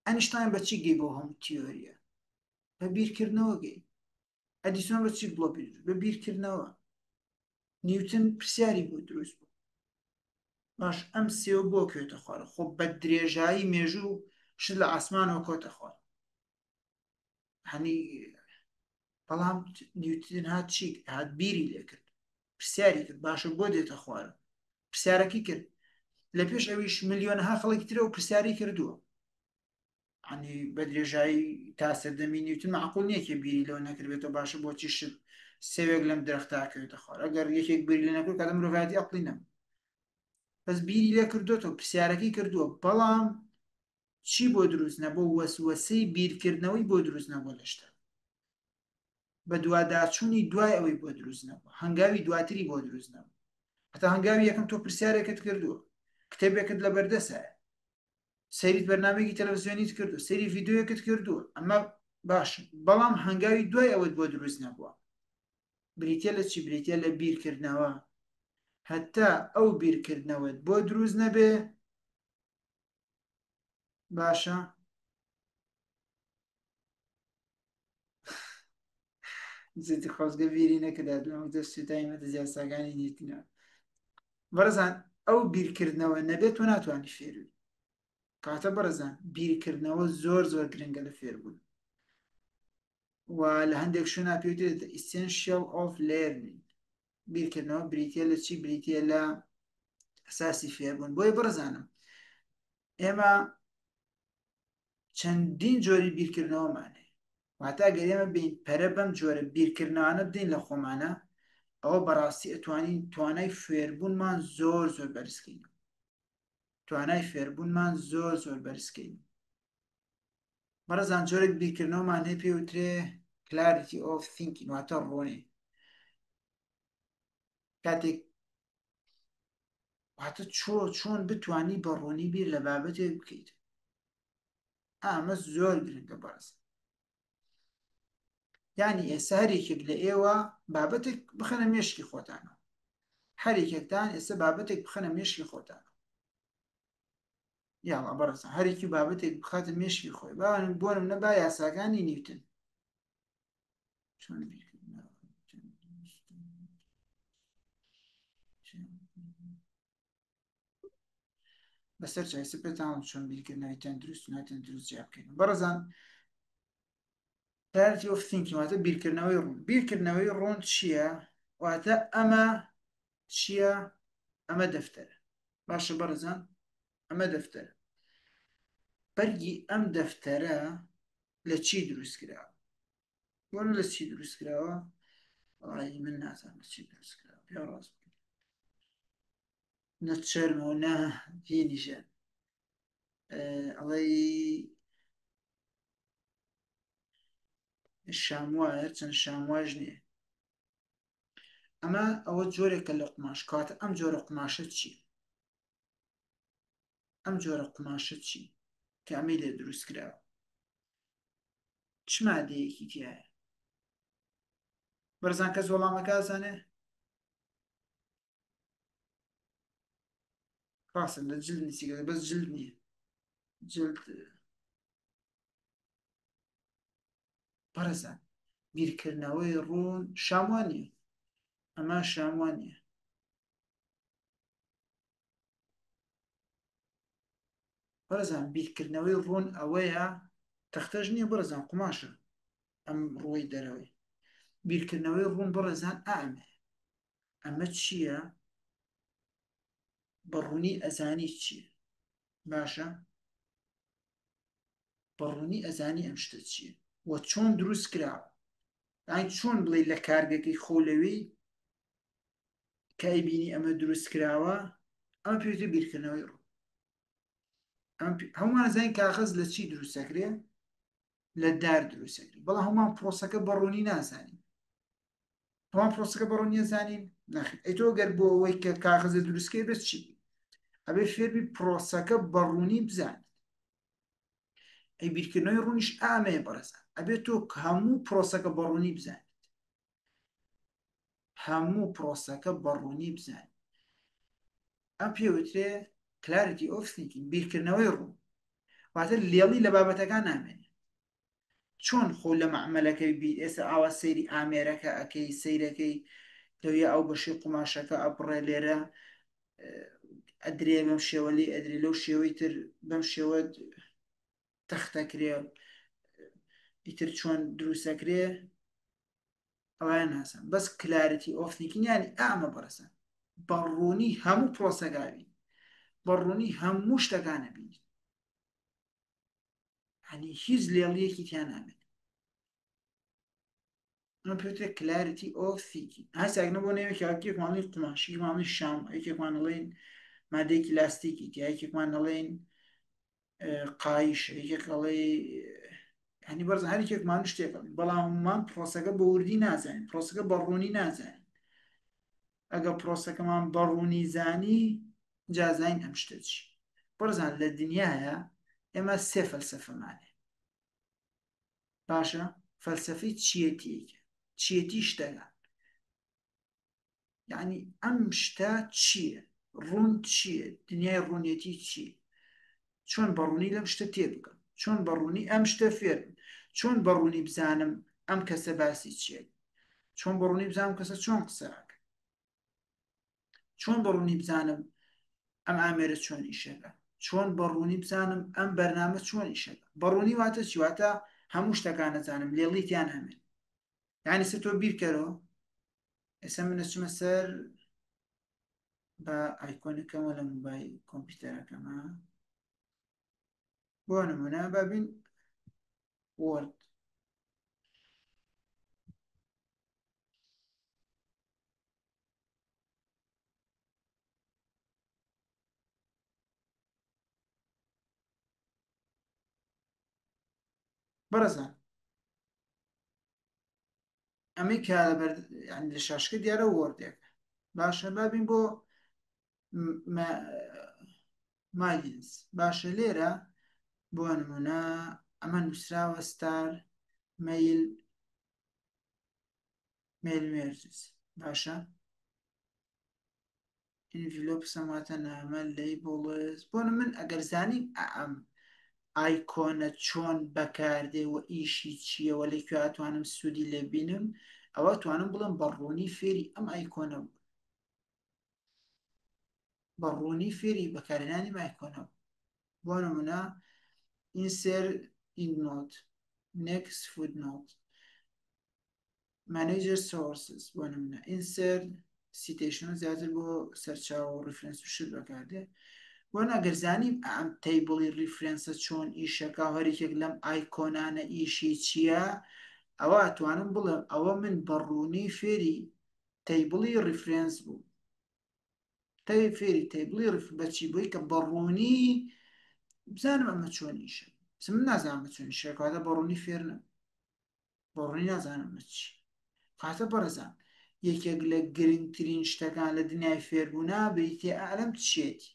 ئەنیشتین بە چی گەی بۆ هەموو تیۆریە بە بیرکردنەوە گەی ئەدیسۆن بە چی بڵۆ بە بیرکردنەوە نیوتن پرسیاری بۆ دروست بوو باش ئەم سێوە بۆ کوێتە خوارە خۆ بە درێژایی مێژوو شت لە ئاسمانەوە کۆتە خۆ هەنی بەڵام نیوتن هات چی هات بیری لێ کرد پرسیاری کرد باشە بۆ دێتە خوارە پرسیارەکەی کرد لە پێش ئەویش ملیۆنەها خەڵکی ترە و پرسیاری کردووە ینی بە درێژایی تا سەردەمی نیوتن معقول نییە کە بیری لەوە نەکردێتەوە باشە بۆچی شت سێوێک لەم درەختاکەوێتە خوار ئەگەر یەکێک بیری لە نەکرد کاتە مرۆڤایەتی عەقڵی نەبوو بەس بیری لێ کردوێتەوە پرسیارەکەی کردووە بەڵام چی بۆ دروست نەبوو وەسوەسەی بیرکردنەوەی بۆ دروست نەبووە لە شتە بە دوواداچوونی دوای ئەوەی بۆ دروست نەبوو هەنگاوی دواتری بۆ دروست نەبوو هەتا هەنگاوی یەکەم تۆ پرسیارێکت کردووە کتێبێکت لە بەردەسایە سەیریت بەرنامەیەکی تەلەڤیزیۆنیت کردو سەیری ڤیدیۆیەکت کردووە ئەمە باش بەڵام هەنگاوی دوای ئەوەت بۆ دروست نەبووە بریتە لە چی بریتە لە بیرکردنەوە هەتا ئەو بیرکردنەوەت بۆ دروست نەبێ باشە زیتی خۆزگە بیری نەکردات لەمە دەستی تایمەتە جیاساگانی نیتنە بەڕزان ئەو بیرکردنەوە نەبێت تۆ ناتوانانی فێروی کاتە بەڕزان بیرکردنەوە زۆر زۆر گرنگە لە فێربوون و لە هەندێک شوێنە پێوتێت essential of learning بیرکردنەوە بریتە لە چی بریتە لە ئەساسی فێربوون بۆی بڕزانم ئێمە چەندین جۆری بیرکردنەوەمانێ واتە گەر ئێمە بین پەرە بەم جۆرە بیرکردنانە بدەین لە خۆمانە ئەوە بەڕاستی ئەتوانین توانای فێربوونمان زۆر زۆر بەرزکەین توانای فێربوونمان زۆر زۆر بەرزکەین بەڕزان جۆرێک بیرکردنەوەمان هەیە پێوترێ clarity of thinking واتە ڕۆنێ کاتێک واتە چۆن بتوانی بە ڕوونی بیر لە بابەتێک بکەیت ئەمە زۆر گرنگە بەڕز یعنی ئێستا هەرێکێک لە ئێوە بابەتێک بخەنە مێشکی خۆتانە هەرێکێکتان ئێستا بابەتێک بخەنە مێشکی خۆتانە یاڵا بەڕزە هەرێکی بابەتێک بخاتە مێشکی خۆی بۆ نمونە با یاساکانی نیوتن چۆن بیرکردنەوە بەسەر چایسە پێتان چۆن بیرکردنەوەی تەندروست و ناتەندروست جیا بکەین بەڕزان clarity of thinking واتە بیرکردنەوەی ڕوون بیرکردنەوەی ڕوون چییە واتە ئەمە چییە ئەمە دەفتەرە باشە بەڕزان ئەمە دەفتەرە بەرگی ئەم دەفتەرە لە چی دروست کراوە وەرە لە چی دروست کراوە وڵی من نازانم لە چی دروست کراوە پێ ڕاست نە چەرمەوە نە هێنیشە ئەڵەی شاموایە چەند شامواژ نییە ئەمە ئەوە جۆرێکە لە قماش کاتە ئەم جۆرە قماشە چی ئەم جۆرە قماشە چی کە ئەمەی لێ دروست کراوە چ مادەیەکی تایە بەرزان کەس وەڵامەکە ئازانێ ڕاستن لە جلد نسیگە بەس جلد نییە جلد بەرزان بیرکردنەوەی ڕوون شاموانیە ئەمە شاموانیە بەرزان بیرکردنەوەی ڕوون ئەوەیە تەختەش نییە بەرزان قماشە ئەم ڕووی دەرەوەی بیرکردنەوەی ڕوون بەڕێزان ئامێ ئەمە چییە بەڕوونی ئەزانی چییە باشە بەڕوونی ئەزانی ئەم شتە چییە و چۆن دروست کراوە ئاین چۆن بڵێ لە کارگەکەی خۆلەوەی کای بینی ئەمە دروست کراوە ئەمە پێوتە بیرکردنەوەی ڕوون هەمومان زانین کاغەز لە چی دروستەکرێ لە دار دروستەکرێت بەڵام هەمومان پرۆسەکە بەڕوونی نازانین هەمان پرۆسەکە بەڕوونی زانین نەخێت ئەی تۆ گەر بۆ ئەوەی کە کاغەزە دروستکەی بێت چی ئەبێ فێربی پرۆسەکە بەڕوونی بزانیت ئەی بیرکردنەوەی ڕوونیش ئامەیە بەڕێزان ئەبێت تۆ هەموو پرۆسەکە بەڕوونی بزانیت هەموو پرۆسەکە بەڕوونی بزانیت ئەم پێوترێ clarity of thinking بیرکردنەوەی ڕوون واتە لێڵی لە بابەتەکان نامێنێت چۆن خۆ لە مەعمەلەکەی بیر ئێستا ئاوا سەیری ئامێرەکە ئەکەی سەیرەکەی لەوێ ئەو بەشی قوماشەکە ئەبڕێ لێرە ئەدرێ بەم شێوە لێ ئەدرێ لەو شێوەی تر بەم شێوە تەختەکرێ ئیتر چۆن دروستەکرێ ئەویان ناسم بەس کلارەتی ئۆفنیکنیانی ئامە بەرەسە بەڕوونی هەموو پرۆسەگاوی بەڕوونی هەموو شتەکانە بینیت هەنی هیچ لێڵیەکی تیان نامێت ئەمە پێوترێت کلارەتی ئۆفیکی هەساگنە بۆ نەوێکیێکمانڵی قماشیمانڵی شام یەکێکمانڵێن مادەیەکی لاستیکی تیا یەکێکمان دەڵێن قایش یەکێکڵێ هەنی بەرز هەرێکێکمان شتێکە بەڵاممان پرۆسەکە بە وردی نازانین پرۆسەکە بەڕوونی نازانین ئەگە پرۆسەکەمان بەڕوونی زانی جازین ئەم شتە چی بەرزان لە دنیاە ئێمە سێ فەلسەفەمانێ باشە فەلسەفەی چیەتیەکە چیەتی شتەکە یعنی ئەم شتە چییە ڕوون چییە دنیای ڕوونەتی چییە چۆن بەڕوونی لەم شتە تێ بکەم چۆن بەڕوونی ئەم شتە فێر چۆن بەڕوونی بزانم ئەم کەسە باسی چیە چۆن بەڕوونی بزانم کەسە چۆن قسەکە چۆن بەڕوونی بزانم ئەم ئامێرە چۆن ئیشەکە چۆن بەڕوونی بزانم ئەم بەرنامە چۆن ئیشەکە بەڕوونی واتە چیواتە هەموو شتەکان نەزانم لێڵیتیان هەمێن یعنی سە تۆ بیرکەرەوە ئێستا من دەچمە سەر بە ئایکۆنەکەمە لە موبایل کۆمپیوتەرەکەمە بۆ نمونە بابین وەرد بەرەزان ئەمەی کە لە شاشکە دیارە وەردێک باشە بابین بۆ ماگینس باشە لێرە بۆ نمونە ئەمە نووسراوە ستار میل مێرجز باشە ئینڤلۆپ سەماتە نامە لیبڵز بۆ من ئەگەر زانیم ئەم ئایکۆنە چۆن بەکاردێ و ئیشی چییە و لەکوێ ئەتوانم سوودی لێ بینم ئەوە توانم بڵم بەڕوونی فێری ئەم ئایکۆنە بوو بەڕوونی فێری بەکارهێنانی ئایکۆنە بۆ نمونە insert endnote next footnote manager sources بۆ نمونە insert citation زیاتر بۆ سەرچاوە و ریفرەنس و شت بەکاردێ بۆ ئەگەر زانیم ئەم تەیبڵی ریفرەنسە چۆن ئیشەکە هەرێکێک لەم ئایکۆنانە ئیشی چییە ئەوە ئەتوانم بڵێم ئەوە من بەڕوونی فێری تەیبڵی ریفرەنس بوو فێری تەیبڵی بەچی بووی کە بەڕوونی بزانم ئەمە چۆن ئیشە من نازانم چۆن ئیشەکەواتە بەڕوونی فێر نەم بەڕوونی نازانم چی خاتە بەڕێزان یەکێک لە گرنگترین شتەکان لە دنیای فێربوونا بریتێ ئالەم چێتی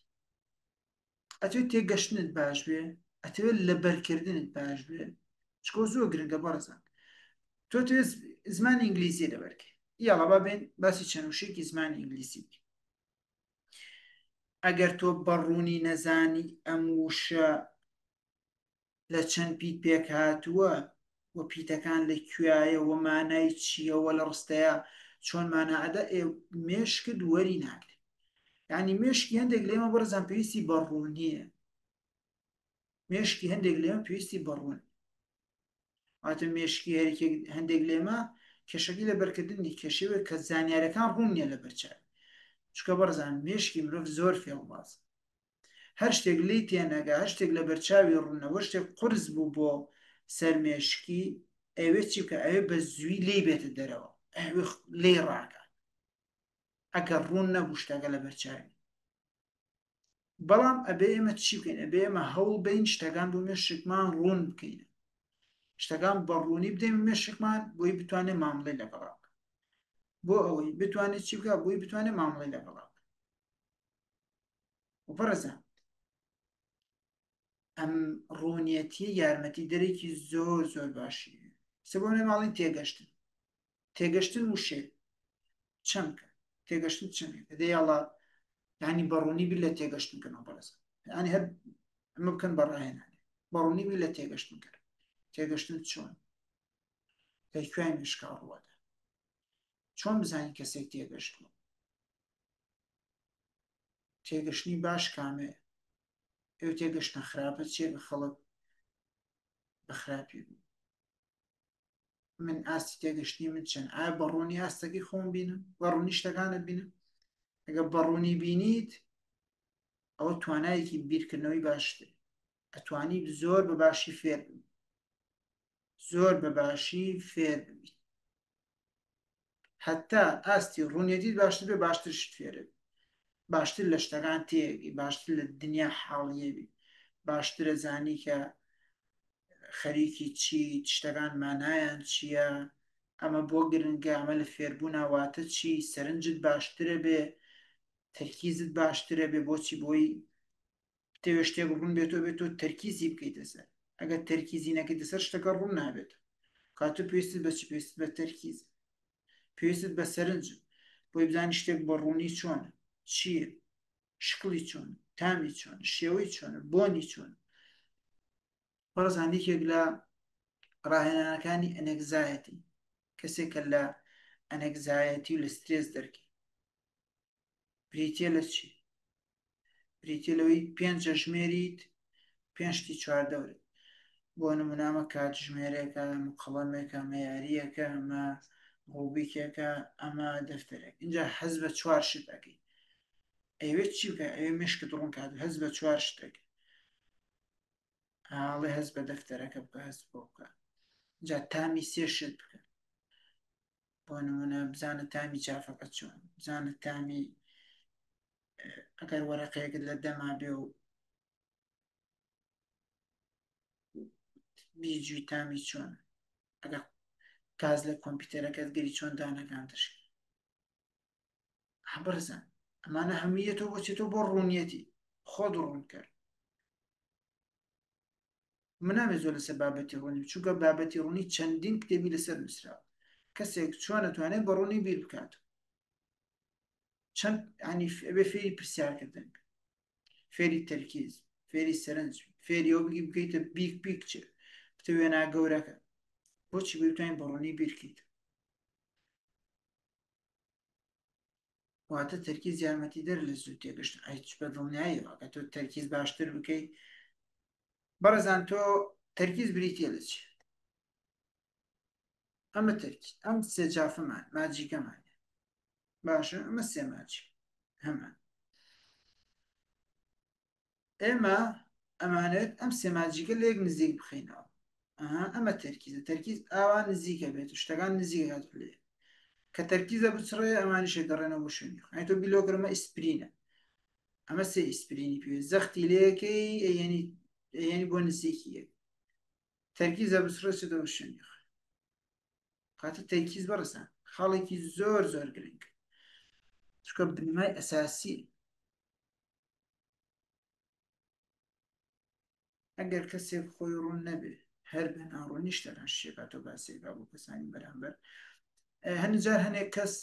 ئەتوێت تێگەشتنت باش بێ ئەتەوێت لە بەرکردنت باش بێ چکۆ زۆر گرنگە بەڕێزان تۆ توێت زمانی ئینگلیزی لەبەرکە یاڵا با بێن باسی چەند وشێکی زمانی ئینگلیزی بکە ئەگەر تۆ بەڕوونی نەزانی ئەم وشە لە چەند پیت پێک هاتووە و پیتەکان لە کوایە و مانای چییەوە لە ڕستەیە چۆن مانەعەدە مێشکت وەری ناکرێت یعنی مێشکی هەندێک لێمە بەرزان پێویستی بەڕوونیە مێشکی هەندێک لێمە پێویستی بەڕوون واتە مێشکی هەرێک هەندێک لێمە کێشەکەی لە بەرکردنی کێشەوە کە زانیارەکان ڕوون نیە لە بەرچاو چکە بەرزان مێشکی مرۆڤ زۆر فێڵباز هەر شتێک لی تێنەگا هەر شتێک لە بەرچاوی ڕوونەوە شتێک قرس بوو بۆ سەرمێشکی ئەوێ چی بکە ئەوێ بە زووی لی بێتە دەرەوە ئەوێ لی ڕاکە ئەگەر ڕوون نەبوو شتەکە لە بەرچاوی بەڵام ئەبێ ئێمە چی بکەین ئەبێ ئێمە هەوڵ بین شتەکان بۆ مێشکمان ڕوون بکەین شتەکان بەڕوونی بدەین مێشکمان بۆی بتوانێت مامڵەی لەگەڵا بکە بۆ ئەوەی بتوانێت چی بکە بۆی بتوانێت مامڵەی لەگەڵا بکە و بەرەزان ئەم ڕوونیەتی یارمەتی دەرێکی زۆر زۆر باشی سبۆنێ ماڵی تێگەشتن تێگەشتن وشێ چەمکە تێگەشتن چەمێکە دەیاڵا ینی بەڕوونی بیر لە تێگەشتن کردنەوە بەرەزە ینی هەر ئەمە بکەن بەڕاهێنانی بەڕوونی بیر لە تێگەشتن کرد تێگەشتن چۆن لە کوێی مشکا ڕوەدا چۆن بزانین کەسێک تێگەشتووە تێگەشتنی باش کامەیە ئەو تێگەشتن خراپە چێ بە خەڵک بە خراپی بوو. من ئاستی تێگەشتی من چەند ئایا بەڕوونی ئاستەکەی خۆم بینم بەڕوونی شتەکانت بینم ئەگە بەڕوونی بینیت ئەوە توانایەکی بیرکردنەوەی باشتر ئەتوانی زۆر بەباشی فێر ببیت زۆر بەباشی فێر ببیت حتا ئاستی ڕوونێتیت باشتر بێ باشتر شت فێرت باشتر لە شتەکان تێگەی باشتر لە دنیا حاڵیەبی باشترە زانی کە خەریکی چی شتەکان مانایان چییە ئەمە بۆ گرنگە ئەمە لە فێربووناواتە چی سەرنجت باشترە بێ تەرکیزت باشترە بێ بۆچی بۆی تێوێ شتێک ڕوون بێتەوە بێت تۆ تەرکیزی بکەیتە سەر ئەگەر تەرکیزی نەکەیتە سەر شتەکە ڕوون نابێت کاتۆ پێویستت بەچی پێویست بە تەرکیز پێویستت بە سەرنج بۆی بزانی شتێک بە ڕوونی چۆنە چییە شکڵی چۆن تامی چۆن شێوەی چۆنە بۆنی چۆن بەڕزانێکێک لە ڕاهێنانەکانی ئەنێگزایەتی کەسێکە لە ئەنێگزایەتی و لە سترێس دەرکی بریتە لە چی بریتە لەوەی پێنج ژمێریت پێنجتی چواردەورت بۆ نمونامە کاتژمێرێکە قەڵەمێکە مەیاریەکە ئەمە ڕووبیکێکە ئەمە دەفتەرێک اینجا حەز بە چوار شت ئەەکەی ئەوێت چی بکە ئەوێ مشکت ڕوون کات هەز بە چوار شتێک ئاڵێ هەز بە دەفتەرەکە بکە هەست بۆ بکە جا تامی سێ شت بکە بۆ نمونە بزانە تامی چافەکە چۆن بزانە تامی ئەگەر وەرەقەیەکت لە دەما بێ و بیجووی تامی چۆن ئەگەر گاز لە کۆمپیوتەرەکەت گەری چۆن دانەکان تشکێ بەرزان ئەمانە هەموویەتەوە بۆچێتەوە بۆ ڕوونیەتی خۆت ڕوون کرد من نامێ زۆر لەسەر بابەتی ڕوونی چونکە بابەتی ڕوونی چەندین کتێبی لەسەر نووسراوە کەسێک چۆن دەتوانێت بە ڕوونی بیر بکات چەند ینی ئەبێ فێری پرسیارکردن فێری تەرکیز فێری سەرنج فێری ئەو بگی بکەیتە بیک پیکچر بتە وێنا گەورەکە بۆچی بتوانین بە ڕوونی بیرکەیت واتە تەرکیز یارمەتی دەر لە زوو تێگەشت ئەیچ بە دڵنیاییەوە کە تۆ تەرکیز باشتر بکەیت بەڕێزان تۆ تەرکیز بریتە لە چی ئەمە تەرکیز ئەم سێ جافەمان ماجیکەمان باشە ئەمە سێ ماجی هەمان ئێمە ئەمانێت ئەم سێ ماجیکە لە یەک نزیک بخەینەوە ئەمە تەرکیزە تەرکیز ئاوا نزیکە بێت و شتەکان نزیکات لێ کە تەرکیزە بچڕێ ئەمانیشێ دەڕێنەوە بۆ شوێنی تۆ بیلۆگرمە ئیسپرینە ئەمە سێ ئیسپرینی پێوێت زەختی لەیەکەی ئەیەنی بۆ نزیکی یەک تەرکیزە بچڕێتەوە شوێنی کاتە تەرکیز بەڕێزان خاڵێکی زۆر زۆر گرنگ چکە بنمای ئەساسی ئەگەر کەسێک خۆی ڕوون نەبێ هەر بە ناڕوونی شتەکان شێکاتۆ باسێکا بۆ کەسانی بەرامبەر هەنجار هەنێک کەس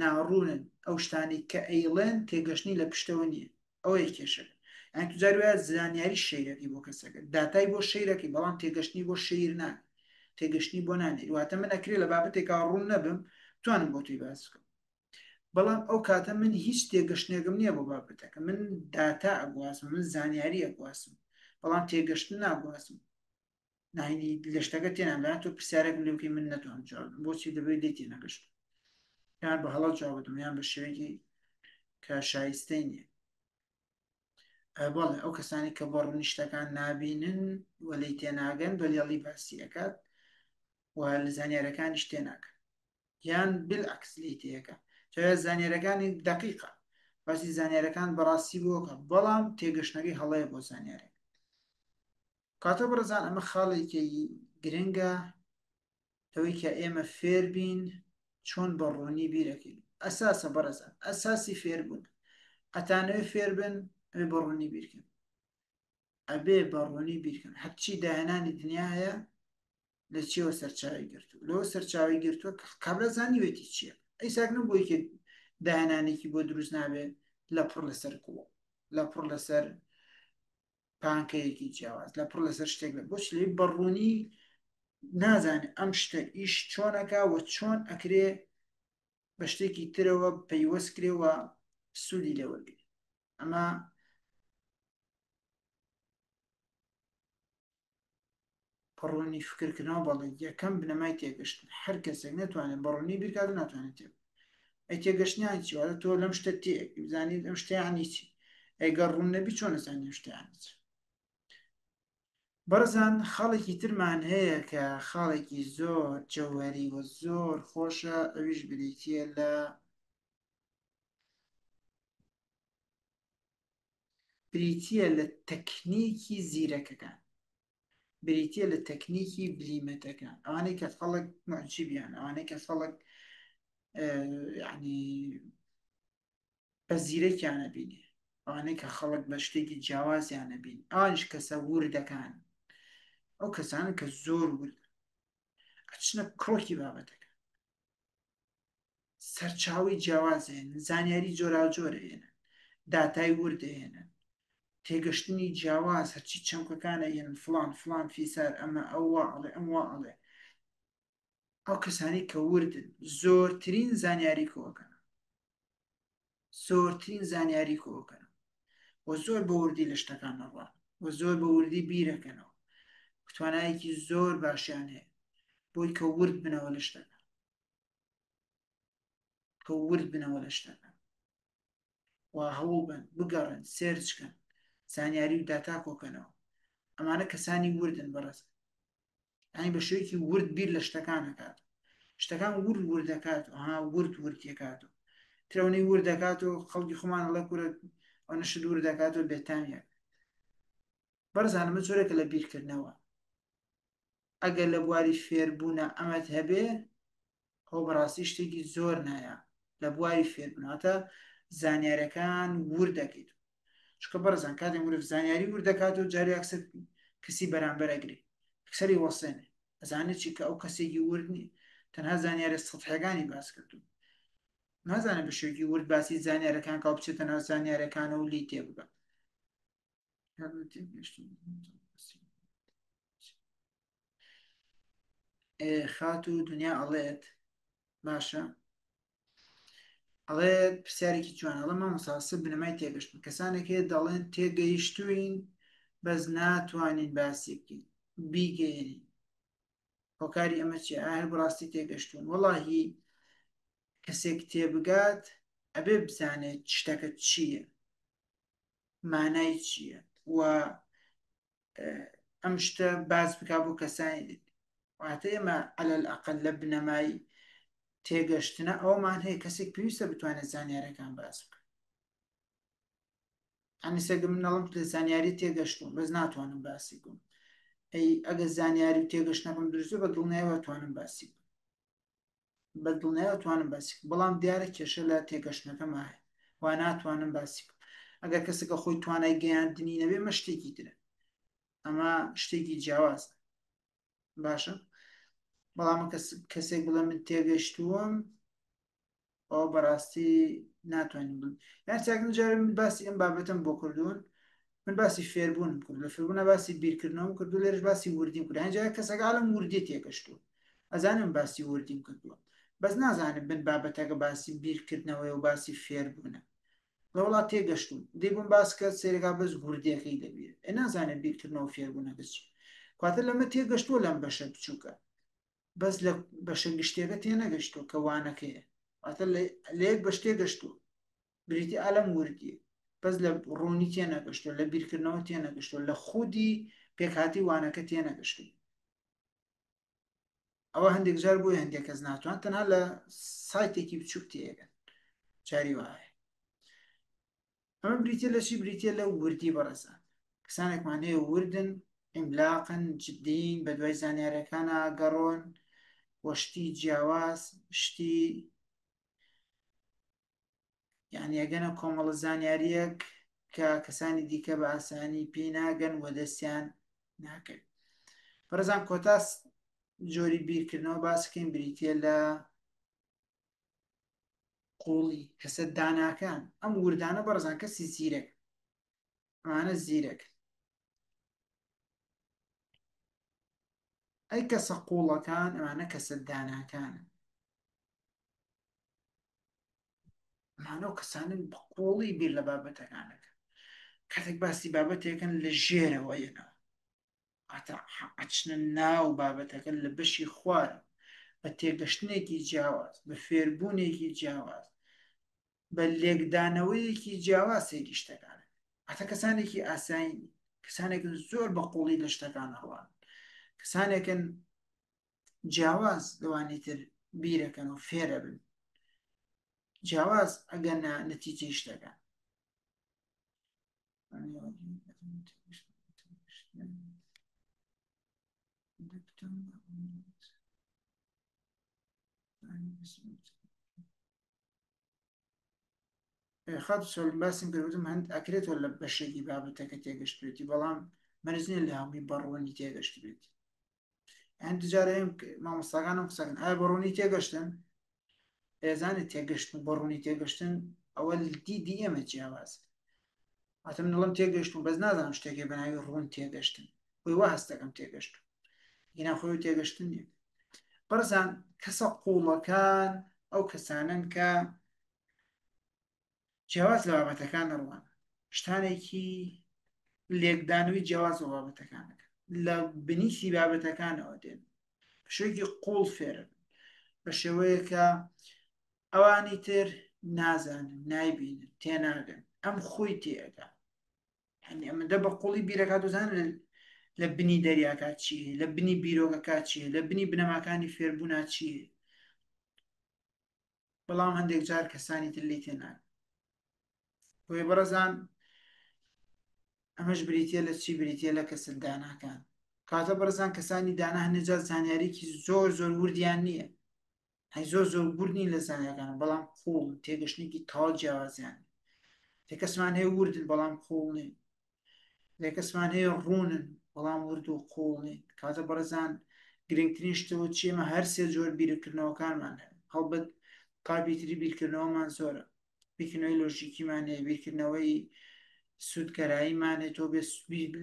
ناڕوونن ئەو شتانی کە ئەیڵێن تێگەشتنی لە پشتەوە نییە ئەوەی کێشەکە یان توجار وایە زانیاری شەیرەکەی بۆ کەسەکە داتای بۆ شەیرەکەی بەڵام تێگەشتنی بۆ شەیر نان تێگەشتنی بۆ نانێت واتە من ئەکرێ لە بابەتێکا ڕوون نەبم توانم بۆ توی باس بکەم بەڵام ئەو کاتە من هیچ تێگەشتێکم نییە بۆ بابەتەکە من داتا ئەگواسم من زانیاری ئەگواسم بەڵام تێگەشتن ناگواسم ناینی لە شتەکە تێنامدان تۆ پرسیارێک لێوکەی من نەتوانم جواب بۆچی دەبێت دێتی نەگەشت یان بە هەڵە جواب بدەم یان بە شێوەیەکی کە شایستەی نییە بەڵێ ئەو کەسانی کە بە ڕوونی شتەکان نابینن وەلی تێناگەن بەلێڵی باسی ئەکات و لە زانیارەکانی شتێ ناکەن یان بالعکس لی تێەکە زانیارەکانی دقیقە باسی زانیارەکان بەڕاستی بۆکە بەڵام تێگەشتنەکەی هەڵەیە بۆ زانیارێک کاتە بڕزان ئەمە خاڵێکی گرنگە ئەوەی کە ئێمە فێر بین چۆن بە ڕوونی بیرەکەین ئەساسە بەڕزان ئەساسی فێربوون ئەتانەوێ فێر بن ئەوێ بە ڕوونی بیرکەن ئەبێ بە ڕوونی بیرکەن هەرچی داهێنانی دنیاە لە چیەوە سەرچاوی گرتو لەوە سەرچاوی گرتووە کابرا زانیوێتی چییە ئەی ساکنم بۆ یەکێ داهێنانێکی بۆ دروست نابێت لە پڕ لەسەر کووە لە پڕ لەسەر پانکەیەکی جیاواز لە پڕ لەسەر شتێک لە بۆچ لێ بەڕوونی نازانێت ئەم شتە ئیش چۆنەکە و چۆن ئەکرێ بە شتێکی ترەوە پەیوەست کرێەوە سوودی لێوەرگێ ئەمە بەڕوونی فکرکردنەوە بەڵێ یەکەم بنەمای تێگەشتن هەر کەسێک ناتوانێت بەڕوونی بیرکات و ناتوانێت تێ ئەی تێگەشتیان چیوارە تۆ لەم شتە تێبزانیت ئەم شتیانی چی ئەگەر ڕوون نەبی چۆن نەزانانی شتیانی چ بەرزان خاڵێکی ترمان هەیە کە خاڵێکی زۆر جەوهەری و زۆر خۆشە ئەویش بریتە لە بریتە لە تەکنیکی زیرەکەکان بریتە لە تەکنیکی بلیمەتەکان ئەوانەی کە خەڵک معجیبیان ئەوانەی کە خەڵک یعنی بە زیرەکیانە بینێ ئەوانەی کە خەڵک بە شتێکی جیاوازیانە بین ئەوانش کەسە وردەکان ئەو کەسانە کە زۆر ورد ئەچنە کڕۆکی بابەتەکە سەرچاوی جیاوازێن زانیاری جۆراوجۆرەهێنن داتای وردەهێنن تێگەشتنی جیاواز هەرچی چەمکەکانە هێن فلان فلان فیسار ئەمە ئەو واڵێ ئەم واڵێ ئەو کەسانی کە وردن زۆرترین زانیاری کۆکەن زۆرترین زانیاری کۆکەن و زۆر بە وردی لە شتەکان نەڕوان و زۆر بە وردی بیرەکەنەوە توانایەکی زۆر باشیان هەیە بۆی کە ورد بنەوە لە شتەکە کە ورد بنەوە لە شتەکە و هەوڵ بن بگەڕن سێرچکەن زانیاری و داتا کۆکەنەوە ئەمانە کەسانی وردن بەڕست ئەنی بە شوەیەکی ورد بیر لە شتەکان دەکات شتەکان ورد وردەکات ها ورد وردیەکات و ترەونەی وردەکات و خەڵکی خۆمان لە کوورە ئەو نەشت ور دەکات و بێتامیە بەرزانمە جۆرێکە لە بیرکردنەوە ئەگەر لە بواری فێربوونە ئەمەت هەبێ ئەو بەڕاستی شتێکی زۆر نایە لە بواری فێربووناتە زانیارەکان وردەکەیت چکە بەرزان کاتێک مرۆڤ زانیاری وردەکات و جارێ ئەکسەر کەسی بەرامبەر ئەگری ئەکسەری وەسێنێ ئەزانێت چی کە ئەو کەسێکی وردنی تەنها زانیارە سەتحیەکانی باس کردو نازانێت بە شێوەیەکی ورد باسی زانیارەکان کاو بچێتە ناو زانیارەکانە و لی تێبگە خات و دنیا ئەڵێت باشە ئەڵێ پرسیارێکی جوان ئەڵە مامۆستا بنەمای تێگەشتن کەسانێک هەیە دەڵێن تێگەیشتوین بەس ناتوانین باسی بکەین بیگەێنین هۆکاری ئەمە چیە هەر بڕاستی تێگەشتون وەڵاهی کەسێک تێبگات ئەبێ بزانێت شتەکە چییە مانای چییە و ئەم شتە باز بکا بۆ کەسانی واتە ئێمە عەلەل ئەقەل لە بنەمای تێگەشتنە ئەومان هەیە کەسێک پێویستە بتوانێت زانیارەکان باس بکە ئەنیسەگە منەڵم لە زانیاری تێگەشتوم بەس ناتوانم باسی بکەم ئەی ئەگە زانیاری و تێگەشتنەکەم دروستە بە دڵنیایەوە توانم باسی بکەم بە دڵنیایەوە توانم باسی بکەم بەڵام دیارە کێشە لە تێگەشتنەکەما هەیە وا ناتوانم باسی بکەم ئەگەر کەسێکە خۆی توانای گەیاندنی نەبێ مە شتێکی ترە ئەمە شتێکی جیاوازە باشە بەڵام کەسێک بڵێ من تێگەشتووەم ئەو بەڕاستی ناتوانین بن یان چاکن جارە من باسی ئەم بابەتم بۆ کردوون من باسی فێربوونم کرد لە فێربوونە باسی بیرکردنەوەم کردو لێرش باسی وردیم کرد هەنجا کەسەکەڵم وردی تێگەشتووە ئەزانم باسی وردیم کردووە بەس نازانم بن بابەتەکە باسی بیرکردنەوەی و باسی فێربوونە لە وڵات تێگەشتون دەیبووم باس کە سێرەکە بەس وردیەکەی دەبێت نازانێت بیرکردنەوە فێربوونە گەچی کواتە لەمە تێگەشتووە لەم بەشە بچووکە بەس لە بەشە گشتێکە تێنەگەشتووە کە وانەکەیە واتە لە یەک بەش تێگەشتووە بریتی ئالەم وردیە بەس لە ڕوونی تێنەگەشتووە لە بیرکردنەوە تێنەگەشتووە لە خودی پێکهاتی وانەکە تێنەگەشتووە ئەوە هەندێک جار بۆی هەندێک کەس ناتوان تەنها لە سایتێکی بچووک تێگەن جاری وایە ئەمە بریتە لە چی بریتە لە وردی بەڕێزان کەسانێکمان هەیە وردن ئیملاقن جدین بە دوای زانیاریەکان ئاگەڕۆن وەشتی جیاواز شتی یعنی ئەگەنە کۆمەڵە زانیاریەک کە کەسانی دیکە بە ئاسانی پێی ناگەن و دەستیان ناکەن بەڕێزان کۆتاس جۆری بیرکردنەوە باسکەین بریتە لە قوڵی کەسە داناکان ئەم وردانە بەڕێزان کەسی زیرەک ئەمانە زیرەک ئەی کەسە قوڵەکان ئەمانە کەسە داناکانن ئەمانە و کەسانن بە قوڵی بیر لە بابەتەکانەکە کاتێک باسی بابەتێکن لە ژێرەوە یەنەوە ئەچنە ناو بابەتەکە لە بەشی خوارە، بە تێگەشتنێکی جیاواز، بە فێربوونێکی جیاواز، بە لێکدانەوەیەکی جیاواز سەیری شتەکانە. ئەتە کەسانێکی ئاسایی، کەسانێکن زۆر بە قوڵی لە شتەکان هەڵوان، کەسانێکن جیاواز لەوانی تر بیرەکەن و فێرە بن، جیاواز ئەگەنە نەتیجەی شتەکان. خات سۆل باسم کردوتم هەند ئەکرێتەوە لە بەشێکی بابەتەکە تێگەشت بێتی، بەڵام مەرزنیە لە هەمووی بەڕوونی تێگەشت بێتی. هەند جارەیە مامۆستاکانم قسەکەن ئایا بەڕوونی تێگەشتن؟ ئێزانێت تێگەشتن بەڕوونی تێگەشتن ئەوە دیدی ئێمە جیاواز. ئاتم دڵم تێگەشتم بەس نازانم شتێکی بەناوی ڕوون تێگەشتن، خۆی وا هەستەکەم تێگەشت هینا خۆی تێگەشتن نیە. بەرزان کەسە قوڵەکان ئەو کەسانن کە جیاواز لە بابەتەکان ڕوان، شتانێکی لێکدانەوەی جیاواز و بابەتەکانەکە لە بنیسی بابەتەکانەوە دێن، بە شێوەیەکی قوڵ فێرن، بە شێوەیە کە ئەوانی تر نازانن، نایبینن، تێناگەن، ئەم خۆی تێئەگا. هەنی ئەمەدە بە قوڵی بیرەکات وزانن لە بنی دەریاکات چیە، لە بنی بیرۆگەکات چیە، لە بنی بنەماکانی فێربوونا چیە، بەڵام هەندێک جار کەسانی تر لی تێناگەن. بۆیە بەڕەزان ئەمەش بریتە لە چی؟ بریتە لە کەسە داناکان. کاتە بەرزان کەسانی دانا هەنێجار زانیاریکی زۆر زۆر وردیان نییە، هەی زۆر زۆر وردنی لە زانیاکان، بەڵام قوڵ تێگەشتێکی تاڵ جیاوازیان. تێکەسمان هەیە وردن بەڵام قوڵ نین، لێکەسمان هەیە ڕوونن بەڵام ورد و قوڵ نین. کاتە بەرزان گرنگترین شتەوە چێمە هەر سێ جۆر بیرکردنەوەکانمان هەیە، هەڵبەت قاپیتری بیرکردنەوەمان زۆرە، بیرکردنەوەی لۆژیکیمان هەیە، بیرکردنەوەی سوودگەراییمانێت تۆ بێ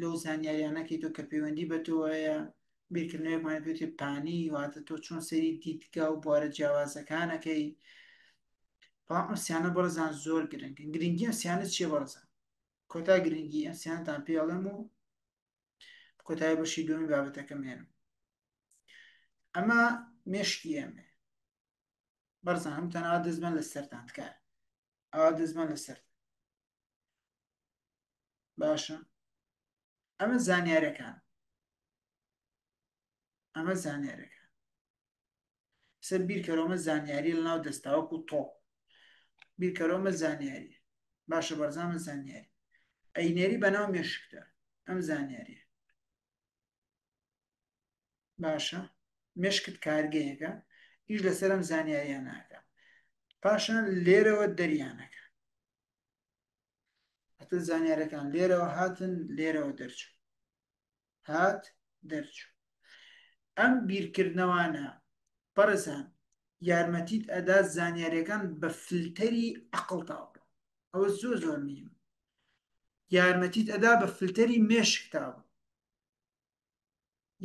لەو زانیاریانەکەی تۆ کە پەیوەندی بە تۆ هەیە، بیرکردنەوەیەکمان پێوتێ پانی، واتە تۆ چۆن سەیری دیتگا و بوارە جیاوازەکانەکەی. بەڵام ئەم سیانە بەرزان زۆر گرنگن. گرنگی ئەم سیانە چییە بەرزان؟ کۆتا گرنگی ئەم سیانتان پێڵێم و کۆتایی بەشی دومی بابەتەکەم هێنم. ئەمە مێشکی ئێمێ بەرزان هەم تەنها دەزمەن لە سەرتان تکار، ئەوە دەزمەن لە سەر باشە. ئەمە زانیارەکان، ئەمە زانیارەکان سەر بیرکەرەوەمە زانیاری لەناو دەستاوەکو تۆ بیرکەرەوەمە زانیاری باشە. بەرزامە زانیاری ئەینێری بەناو مێشکتە، ئەم زانیاریە باشە. مێشکت کارگەیەکە ئیش لەسەر ئەم زانیاریان ناکە، پاشان لێرەوە دەریانەکە ئەتە زانیارەکان لێرەوە هاتن، لێرەوە دەرچوو، هات دەرچوو. ئەم بیرکردنەوانە بەرزان یارمەتیت ئەدا زانیاریەکان بە فلتەری عەقڵ تاوە، ئەوە زۆر زۆر مهم. یارمەتیت ئەدا بە فلتەری مێشک تاوە،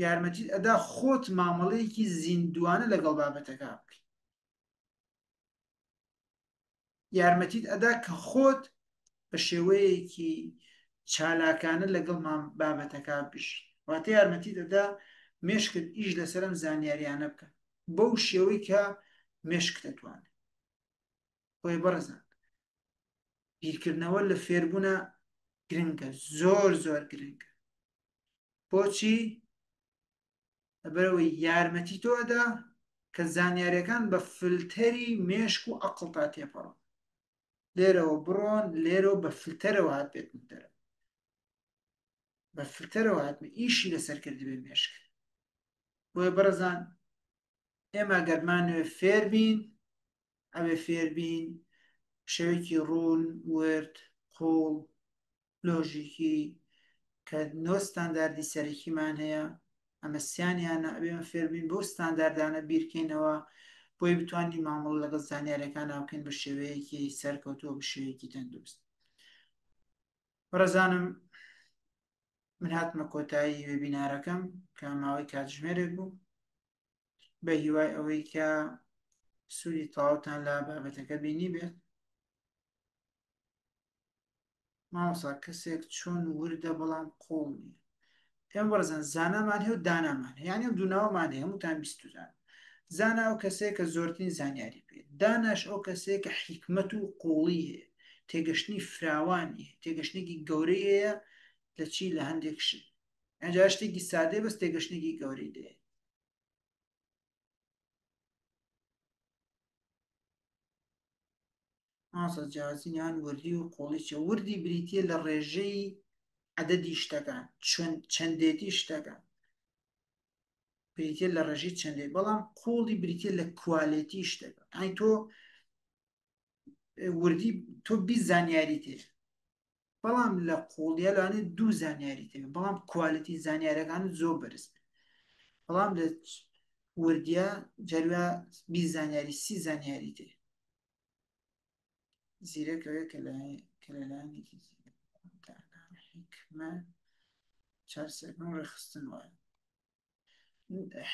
یارمەتیت ئەدا خۆت مامەڵەیەکی زیندوانە لەگەڵ بابەتەکە بکەیت، یارمەتیت ئەدا کە خۆت بە شێوەیەکی چالاکانە لەگەڵ بابەتەکە بژی، واتە یارمەتیت ئەدا مێشکت ئیش لەسەر ئەم زانیاریانە بکە بەو شێوەی کە مێشک دەتوانێت. بۆیە بەڕێزان بیرکردنەوە لە فێربوونە گرنگە، زۆر زۆر گرنگە. بۆچی؟ لەبەرەوەی یارمەتی تۆ ئەدا کە زانیاریەکان بە فلتەری مێشک و عەقڵ تا تێپەڕن، لێرەوە بڕۆن، لێرەوە بە فلتەرەوە هات بێتن دەرە، بە فلتەرەوە هات ئیشی لەسەر کردی بێ مێشک. بۆیە بەڕێزان ئێمە گەرمانوێ فێر بین، ئەوێ فێر بین شێوەیەکی ڕوون، ورد، قوڵ، لۆژیکی کە نۆ ستانداردی سەرەکیمان هەیە، ئەمە سیانیانە ئەبێمە فێربین بۆ ستانداردانە بیرکەینەوە، بۆی بتوانین مامەڵە لەگەڵ زانیاریەکان ناوکەین بە شێوەیەکی سەرکەوتووە، بە شێوەیەکی تەندروست. بەڕێزانم من هاتمە کۆتایی وێبینارەکەم کە ماوەی کاتژمێرێک بوو، بە هیوای ئەوەی کە سوودی تەواوتان لە بابەتەکە بینی بێت. مامۆستا کەسێک چۆن وردە بەڵام قوڵ نییە، ئێمە بەڕزان زانامان هەیە و دانامان هەیە، یانی ئەم دووناوەمان هەیە هەمووتان بیستوزان. زانا ئەو کەسەیە کە زۆرترین زانیاری پێ، داناش ئەو کەسەیە کە حیکمت و قوڵی هەیە، تێگەشتنی فراوانی هەیە، تێگەشتێکی گەورەی هەیە لە چی لە هەندێک شت. ئەنجا شتێکی سادەی بەس تێگەشتێکی گەورەی دێ. ماسە جیاوازینیان وردی و قۆڵی چێ وردی بریتە لە ڕێژەی عەدەدی شتەکان چەندێتی شتەکان بریتە لە ڕێژەی چەندێت، بەڵام قۆڵی بریتە لە کوالێتی شتەکە. ئەی تۆ وردی تۆ بی زانیاری تێ، بەڵام لە قۆڵیە لەوانێت دوو زانیاری تێ، بەڵام کوالەتی زانیارەکانت زۆر بەرز بێت. بەڵام لە وردیە جەروە بی زانیاری سی زانیاری تێ. زیرەکەوەیە کە لەلایەنێکی حکمە چار سەکەم ڕێخستن وایە.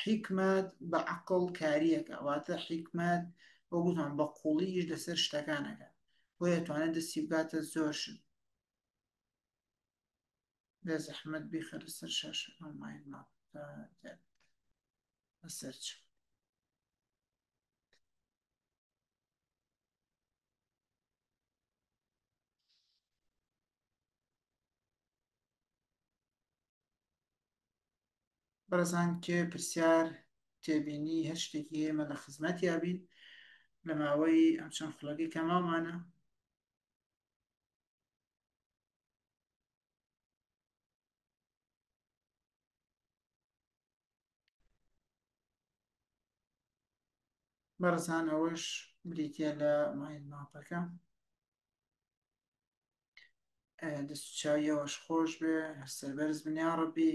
حکمت بە عەقڵ کاریەکە، واتە حکمت بۆ گوتمان بە قوڵیش لەسەر شتەکانەکە، بۆ دەتوانێت دەستی بگاتە زۆر شت. بێ زەحمەت بیخەرە سەر شاشەکە ماینا لەسەر چ بەرەزان کێ پرسیار تێبینی هەر شتێکی ئێمە لە خزمەت یابین لە ماوەی ئەم چەند خوڵەکەی کە مامانە. بەرزان ئەوەش بریتە لە مای ماپەکە. دەست چاویەوەش خۆش بێ، سەربەرز بن یا ڕەبی.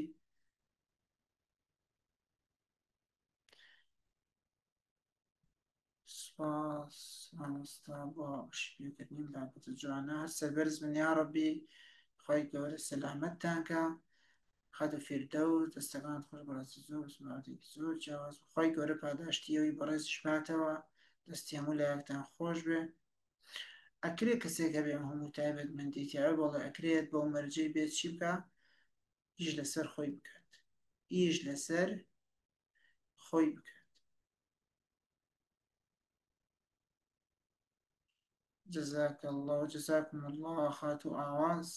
سپاس ئامۆستا بۆ شپێکردنی بابەتە جوانە، هەر سەربەرز بن یا ڕەبی. خی گەورە سەلامەتتانکە، خاتە فێردەوس دەستەکان خۆش بەڕاستی زۆر سماتێکی زۆر جیاواز، خی گەورە پاداشتیەوەی بەڕێزش باتەوە، دەستی هەموو لایەکتان خۆش بێ. ئەکرێ کەسێک هەبێ هەموو تایبەتمەندێتیاوە بەڵێ ئەکرێت بەو مەرجەی بێت چی بکە، ئیش لەسەر خۆی بکات، ئیش لەسەر خۆی بکات. جزاك الله وجزاكم الله خاتو ئاواز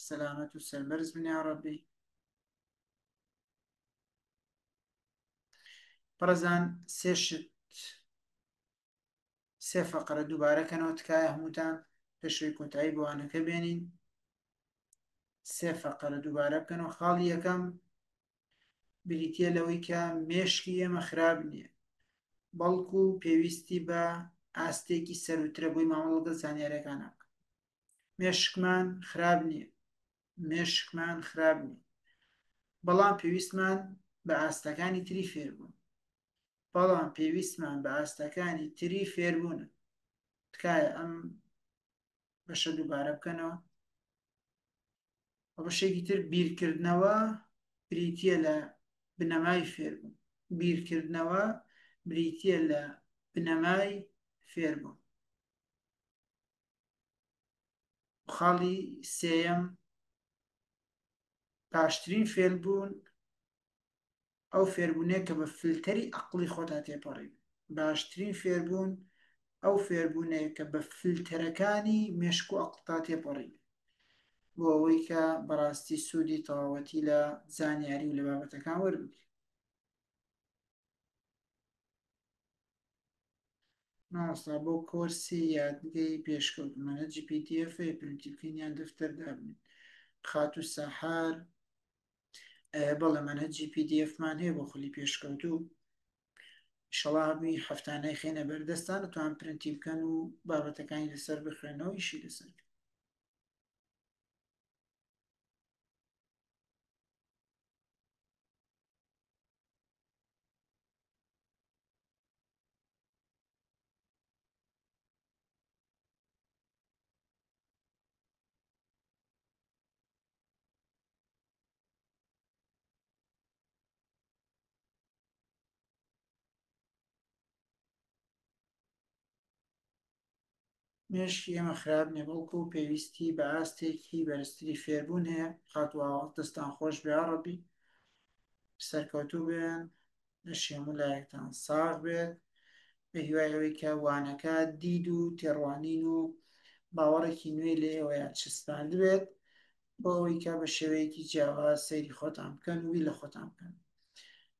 سەلامەت و سەربەرز بن یا ڕەبی. بەڕێزان سێ شت سێ فەقرە دووبارەکەنەوە تکایە هەمووتان پێشەوەی کۆتایی بۆوانەکە بێنین. سێ فەقرە دووبارە بکەنەوە. خاڵی یەکەم بریتە لەوەی کە مێشکی ئێمە خراپ نییە، بەڵکو پێویستی بە ئاستێکی سەروترە بۆی مامەڵە لەگەڵ زانیاریەکان بکە. مێشکمان خراپ نییە، مێشکمان خراپ نییە، بەڵام پێویستمان بە ئاستەکانی تری فێربوون، بەڵام پێویستمان بە ئاستەکانی تری فێربوونە. تکایە ئەم بەشە دووبارە بکەنەوە. بەشێکی تر بیرکردنەوە بریتە لە بنەمای فێربوون، بیرکردنەوە بریتە لە بنەمای فێربوون. خاڵی سێیەم پاشترین فێربوون ئەو فێربوونەیە کە بە فلتەری عەقڵی خۆتا تێپەڕی. باشترین فێربوون ئەو فێربوونەیە کە بە فلتەرەکانی مێشک و عەقڵتا تێپەڕی، بۆ ئەوەی کە بەڕاستی سوودی تەواوەتی لە زانیاری و لە بابەتەکان وەربگری. مامۆستا بۆ کۆرسی یادگەی پێشکەوتمانە GPTF پرینتی بکەین یان دەفتەر دابنین. خاتو سەحار بەڵێ منە GPTF-مان هەیە بۆ خولی پێشکەوتوو، ئینشەڵا هەمووی هەفتانەی خێنە بەردەستان توان پرینتی بکەن و بابەتەکانی لەسەر بخوێنەوە ئیشی لەسەر. مێشکی ئێمە خراپ نیە، بەڵکو پێویستی بە ئاستێکی بەرزتری فێربوون هەیە، خاتوواوە دەستان خۆش بێ ڕەبی، سەرکەوتوو بێن، لەشی هەموو لایەکتان ساغ بێت، بە هیوای ئەوەی کە وانەکە دید و تێڕوانین و باوەڕێکی نوێ لێ ئێوەیان چستاند بێت، بۆ ئەوەی کە بە شێوەیەکی جیاواز سەیری خۆتان بکەن و وی لە خۆتان بکەن،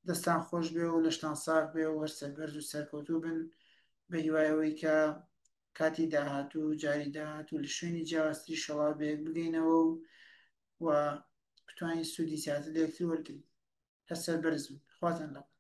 دەستان خۆش بێ و لەشتان ساغ بێ و هەر سەربەرز و سەرکەوتوو بن، بە هیوای ئەوەی کە کاتی داهاتوو جاری داهاتوو لە شوێنی جیاوازتری شەڵا بێک بگەینەوە و بتوانین سوودی زیاتر لە یەکتر وەرگین. هەر سەربەرز بن، خواتان لەگەڵ.